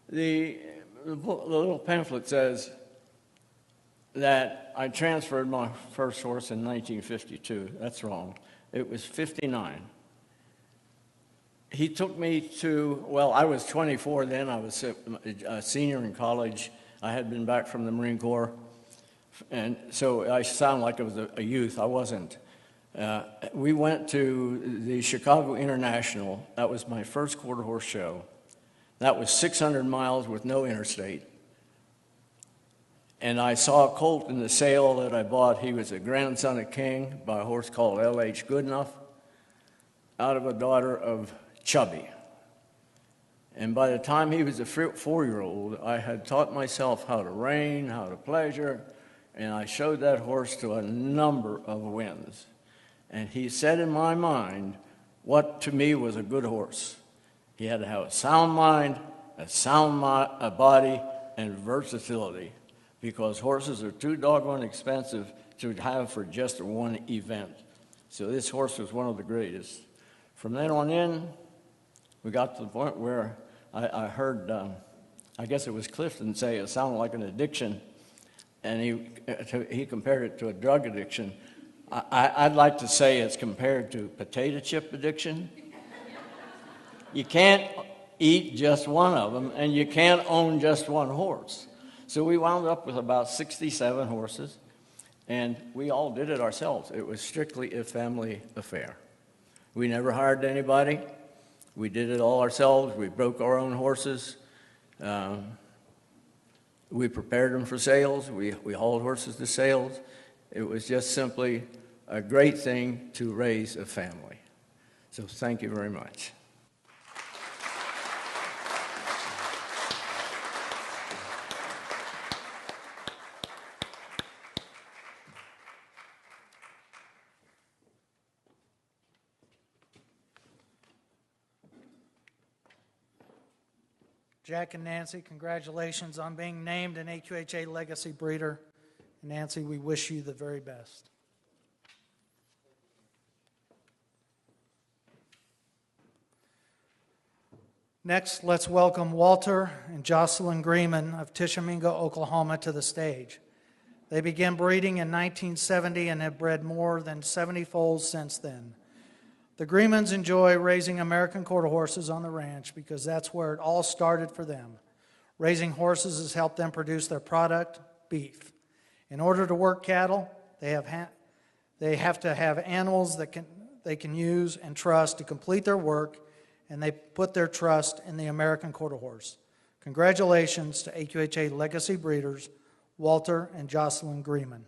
The little pamphlet says that I transferred my first horse in 1952. That's wrong. It was 59. He took me to, well, I was 24 then. I was a senior in college. I had been back from the Marine Corps, and so I sound like I was a youth. I wasn't. We went to the Chicago International. That was my first quarter horse show. That was 600 miles with no interstate. And I saw a colt in the sale that I bought. He was a grandson of King by a horse called L.H. Goodenough, out of a daughter of Chubby. And by the time he was a 4-year-old, I had taught myself how to rein, how to pleasure, and I showed that horse to a number of wins. And he said in my mind what to me was a good horse. He had to have a sound mind, a sound body, and versatility, because horses are too doggone expensive to have for just one event. So this horse was one of the greatest. From then on in, we got to the point where I heard, I guess it was Clifton say it sounded like an addiction, and he compared it to a drug addiction. I'd like to say it's compared to potato chip addiction. You can't eat just one of them, and you can't own just one horse. So we wound up with about 67 horses, and we all did it ourselves. It was strictly a family affair. We never hired anybody. We did it all ourselves. We broke our own horses. We prepared them for sales. We hauled horses to sales. It was just simply a great thing to raise a family. So thank you very much. Jack and Nancy, congratulations on being named an AQHA Legacy Breeder. And Nancy, we wish you the very best. Next, let's welcome Walter and Jocelyn Greenman of Tishomingo, Oklahoma, to the stage. They began breeding in 1970 and have bred more than 70 foals since then. The Greenmans enjoy raising American quarter horses on the ranch because that's where it all started for them. Raising horses has helped them produce their product, beef. In order to work cattle, they have to have animals that they can use and trust to complete their work, and they put their trust in the American quarter horse. Congratulations to AQHA Legacy Breeders, Walter and Jocelyn Greenman.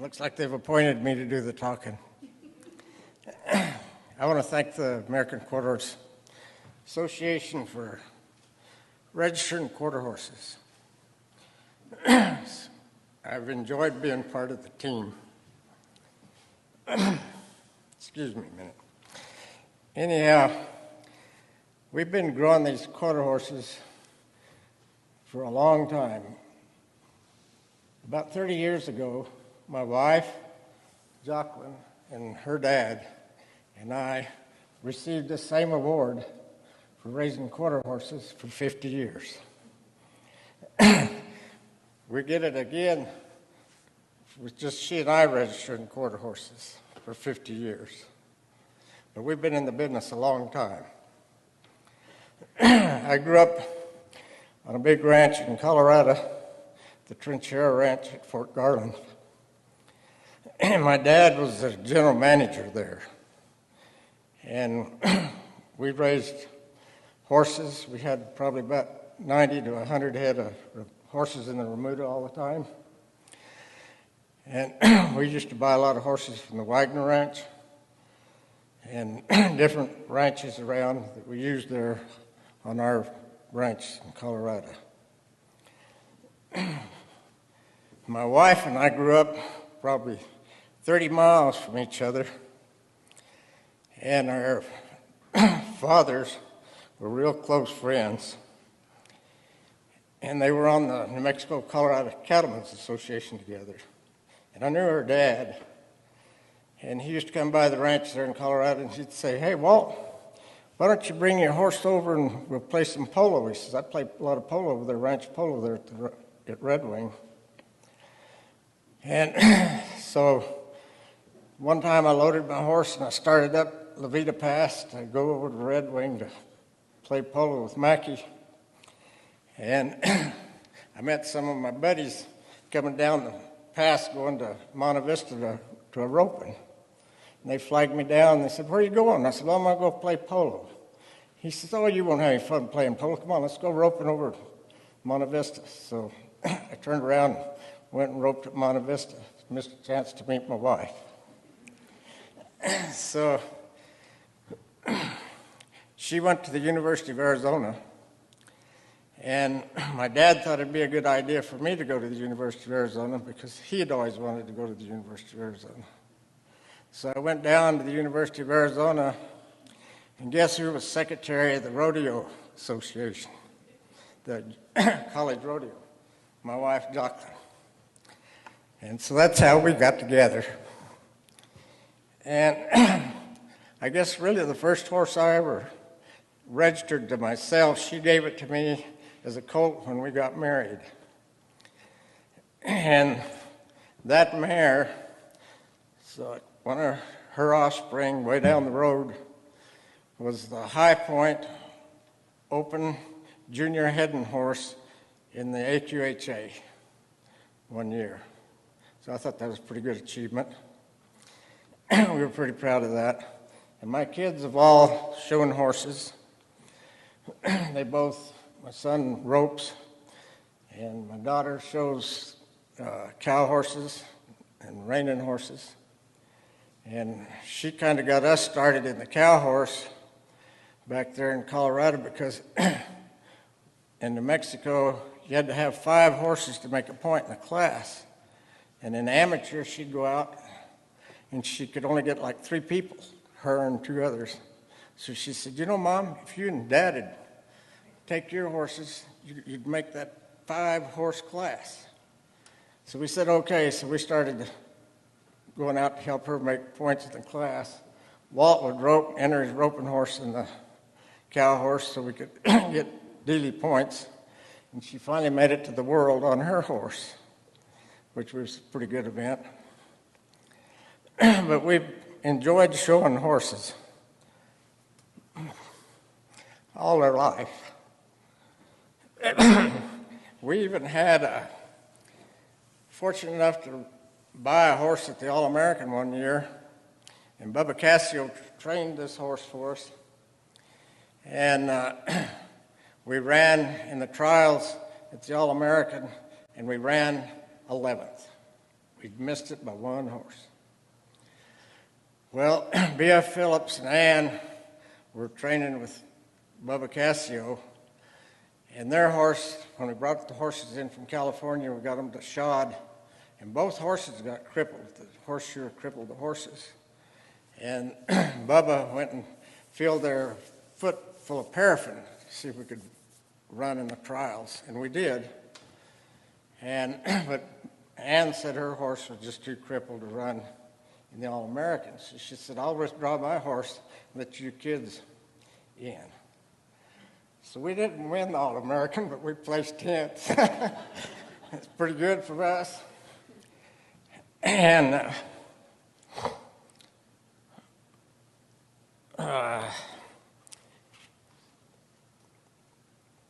Looks like they've appointed me to do the talking. I want to thank the American Quarter Horse Association for registering quarter horses. I've enjoyed being part of the team. Excuse me a minute. Anyhow, we've been growing these quarter horses for a long time. About 30 years ago, my wife, Jacqueline, and her dad and I received the same award for raising quarter horses for 50 years. We get it again with just she and I registering quarter horses for 50 years. But we've been in the business a long time. I grew up on a big ranch in Colorado, the AQHA Ranch at Fort Garland. And my dad was the general manager there. And we raised horses. We had probably about 90 to 100 head of horses in the remuda all the time. And we used to buy a lot of horses from the Wagner Ranch and different ranches around that we used there on our ranch in Colorado. My wife and I grew up probably 30 miles from each other, and our fathers were real close friends. And they were on the New Mexico-Colorado Cattlemen's Association together. And I knew her dad, and he used to come by the ranch there in Colorado, and he'd say, "Hey, Walt, why don't you bring your horse over and we'll play some polo?" He says, "I play a lot of polo over there, ranch polo there at Red Wing." And so one time I loaded my horse and I started up La Vida Pass to go over to Red Wing to play polo with Mackie. And I met some of my buddies coming down the pass going to Monte Vista to a roping. And they flagged me down and they said, "Where are you going?" I said, "Well, I'm going to go play polo." He says, "Oh, you won't have any fun playing polo. Come on, let's go roping over Monte Vista." So I turned around and went and roped at Monte Vista. Missed a chance to meet my wife. So she went to the University of Arizona, and my dad thought it'd be a good idea for me to go to the University of Arizona because he had always wanted to go to the University of Arizona. So I went down to the University of Arizona, and guess who was secretary of the Rodeo Association, the college rodeo? My wife, Jacqueline. And so that's how we got together. And I guess really the first horse I ever registered to myself, she gave it to me as a colt when we got married. And that mare, so one of her offspring way down the road, was the High Point Open Junior Heading Horse in the AQHA one year. So I thought that was a pretty good achievement. We were pretty proud of that. And my kids have all shown horses. They both, my son ropes, and my daughter shows cow horses and reining horses. And she kind of got us started in the cow horse back there in Colorado because in New Mexico, you had to have 5 horses to make a point in the class. And in amateur, she'd go out and she could only get like 3 people, her and 2 others. So she said, "You know, Mom, if you and Dad would take your horses, you'd make that 5-horse class." So we said, okay. So we started going out to help her make points in the class. Walt would enter his roping horse in the cow horse so we could get daily points. And she finally made it to the world on her horse, which was a pretty good event. But we enjoyed showing horses all our life. We even had fortunate enough to buy a horse at the All-American one year, and Bubba Cassio trained this horse for us. And we ran in the trials at the All-American, and we ran 11th. We missed it by 1 horse. Well, B.F. Phillips and Ann were training with Bubba Cassio, And their horse, when we brought the horses in from California, we got them to shod, and both horses got crippled. The horseshoe crippled the horses. And Bubba went and filled their foot full of paraffin to see if we could run in the trials, and we did. And but Ann said her horse was just too crippled to run in the All-Americans. So she said, I'll withdraw my horse and let you kids in. So we didn't win the All-American, but we placed 10th. It's pretty good for us. And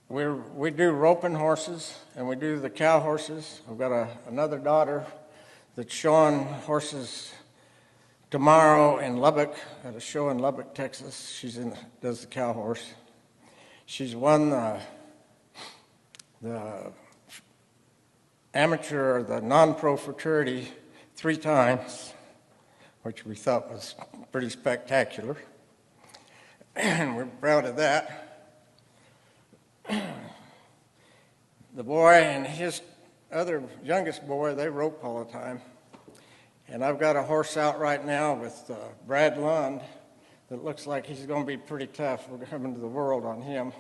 we do roping horses, and we do the cow horses. I've got another daughter that's showing horses tomorrow in Lubbock, at a show in Lubbock, Texas. Does the cow horse. She's won the amateur or the non-pro fraternity 3 times, which we thought was pretty spectacular. And we're proud of that. The boy and his other youngest boy, they rope all the time. And I've got a horse out right now with Brad Lund that looks like he's going to be pretty tough. We're coming to the world on him,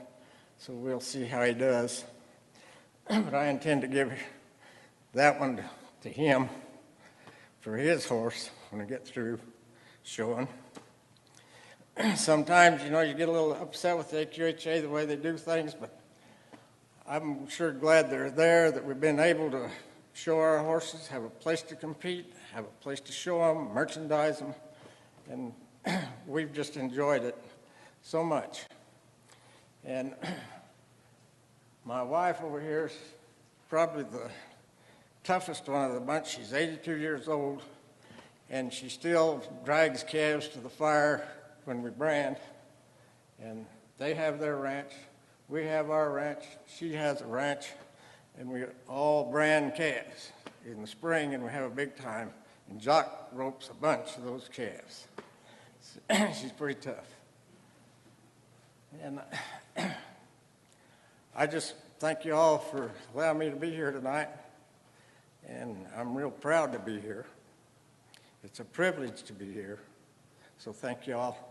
so we'll see how he does. But I intend to give that one to him for his horse when I get through showing. Sometimes, you get a little upset with the AQHA the way they do things, but I'm sure glad they're there, that we've been able to show our horses, have a place to compete, have a place to show them, merchandise them, and we've just enjoyed it so much. And my wife over here is probably the toughest one of the bunch. She's 82 years old, and she still drags calves to the fire when we brand. And they have their ranch, we have our ranch, she has a ranch, and we all brand calves in the spring, and we have a big time. And Jock ropes a bunch of those calves. She's pretty tough. And I just thank you all for allowing me to be here tonight. And I'm real proud to be here. It's a privilege to be here. So thank you all.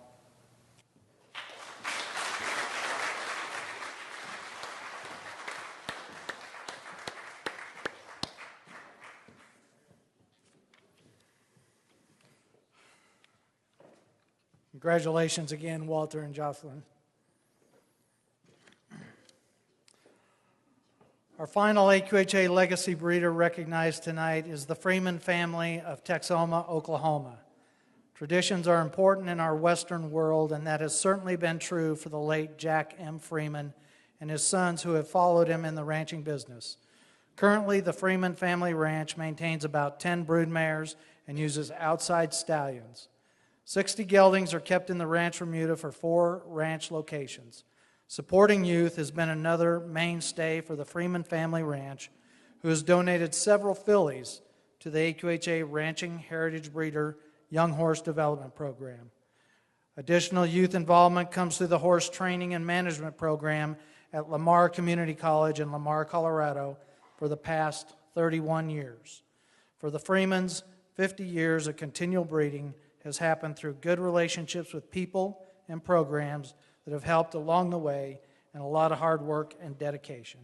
Congratulations again, Walter and Jocelyn. Our final AQHA legacy breeder recognized tonight is the Freeman family of Texoma, Oklahoma. Traditions are important in our Western world, and that has certainly been true for the late Jack M. Freeman and his sons who have followed him in the ranching business. Currently, the Freeman family ranch maintains about 10 brood mares and uses outside stallions. 60 geldings are kept in the Ranch Remuda for 4 ranch locations. Supporting youth has been another mainstay for the Freeman family ranch, who has donated several fillies to the AQHA Ranching Heritage Breeder Young Horse Development Program. Additional youth involvement comes through the horse training and management program at Lamar Community College in Lamar, Colorado for the past 31 years. For the Freemans, 50 years of continual breeding has happened through good relationships with people and programs that have helped along the way, and a lot of hard work and dedication.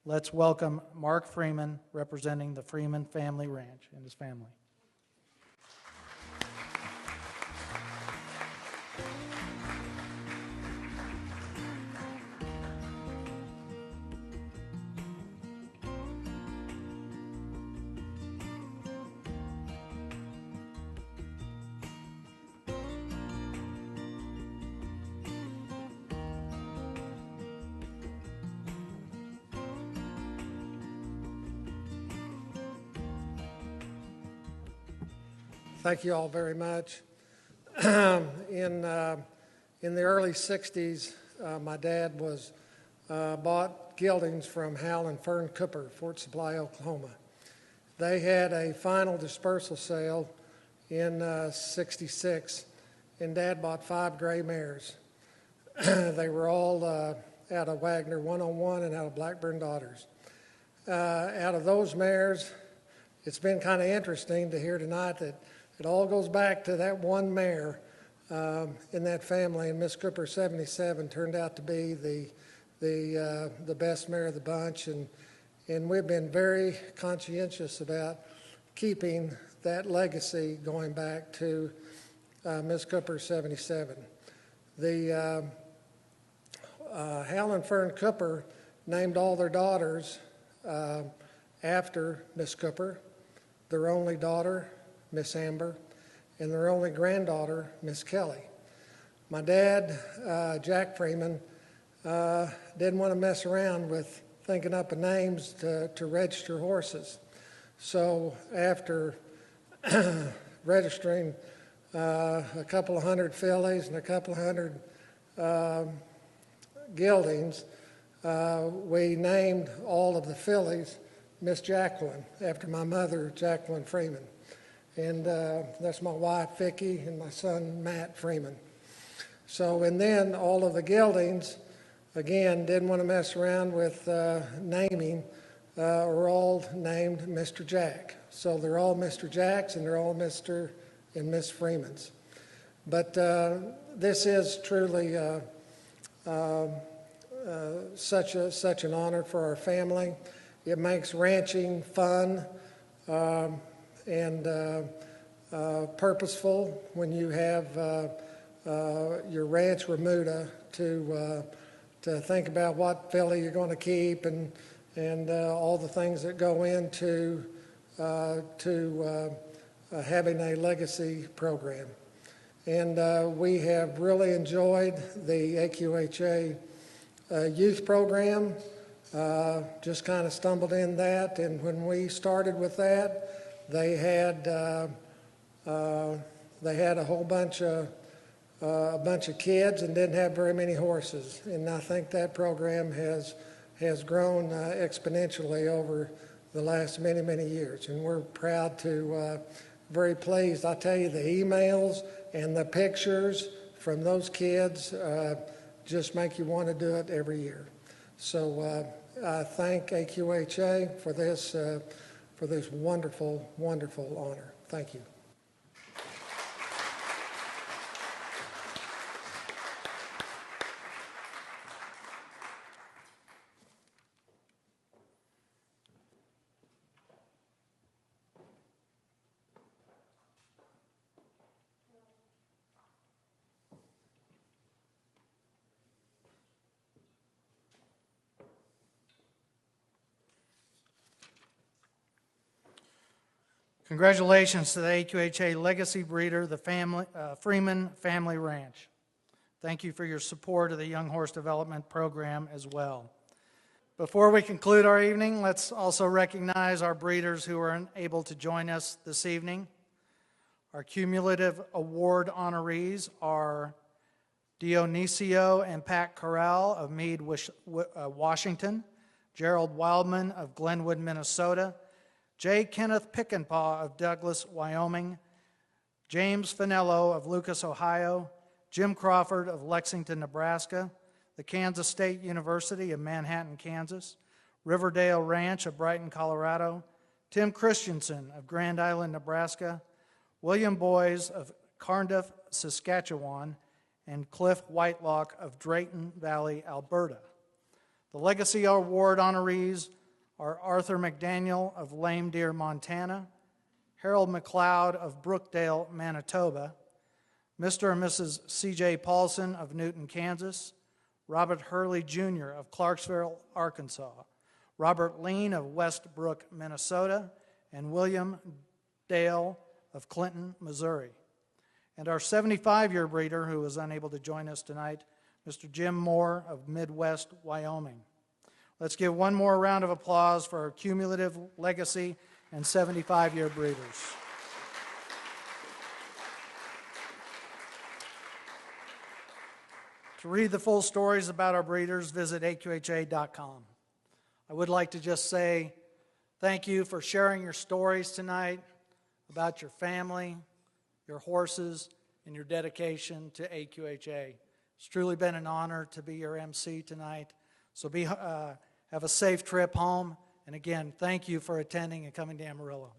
Let's welcome Mark Freeman, representing the Freeman Family Ranch and his family. Thank you all very much. In the early 60s, my dad bought geldings from Hal and Fern Cooper, Fort Supply, Oklahoma. They had a final dispersal sale in 66, and Dad bought 5 gray mares. They were all out of Wagner 101 and out of Blackburn Daughters. Out of those mares, it's been kind of interesting to hear tonight that it all goes back to that one mare in that family, and Miss Cooper 77 turned out to be the best mare of the bunch, and we've been very conscientious about keeping that legacy going back to Miss Cooper 77. The Hal and Fern Cooper named all their daughters after Miss Cooper, their only daughter, Miss Amber, and their only granddaughter, Miss Kelly. My dad, Jack Freeman, didn't want to mess around with thinking up of names to register horses. So after registering a couple of hundred fillies and a couple of hundred geldings, we named all of the fillies Miss Jacqueline, after my mother, Jacqueline Freeman. And that's my wife, Vicki, and my son, Matt Freeman. So, and then all of the geldings, again, didn't want to mess around with naming, are all named Mr. Jack. So they're all Mr. Jacks, and they're all Mr. and Miss Freemans. But this is truly such an honor for our family. It makes ranching fun and purposeful when you have your ranch remuda to think about what filly you're going to keep and all the things that go into having a legacy program. And we have really enjoyed the AQHA youth program. Just kind of stumbled in that, and when we started with that, they had a whole bunch of kids and didn't have very many horses. And I think that program has grown exponentially over the last many years, and we're proud to, very pleased. I tell you, the emails and the pictures from those kids just make you want to do it every year. So I thank AQHA for this wonderful honor. Thank you. Congratulations to the AQHA Legacy Breeder, the Freeman Family Ranch. Thank you for your support of the Young Horse Development Program as well. Before we conclude our evening, let's also recognize our breeders who are unable to join us this evening. Our cumulative award honorees are Dionisio and Pat Corral of Meade, Washington, Gerald Wildman of Glenwood, Minnesota, J. Kenneth Pickenpaw of Douglas, Wyoming, James Finello of Lucas, Ohio, Jim Crawford of Lexington, Nebraska, the Kansas State University of Manhattan, Kansas, Riverdale Ranch of Brighton, Colorado, Tim Christensen of Grand Island, Nebraska, William Boys of Cardiff, Saskatchewan, and Cliff Whitelock of Drayton Valley, Alberta. The Legacy Award honorees are Arthur McDaniel of Lame Deer, Montana, Harold McLeod of Brookdale, Manitoba, Mr. and Mrs. C.J. Paulson of Newton, Kansas, Robert Hurley Jr. of Clarksville, Arkansas, Robert Lean of Westbrook, Minnesota, and William Dale of Clinton, Missouri. And our 75-year breeder, who was unable to join us tonight, Mr. Jim Moore of Midwest, Wyoming. Let's give one more round of applause for our cumulative legacy and 75-year breeders. To read the full stories about our breeders, visit AQHA.com. I would like to just say thank you for sharing your stories tonight about your family, your horses, and your dedication to AQHA. It's truly been an honor to be your MC tonight. So have a safe trip home. And again, thank you for attending and coming to Amarillo.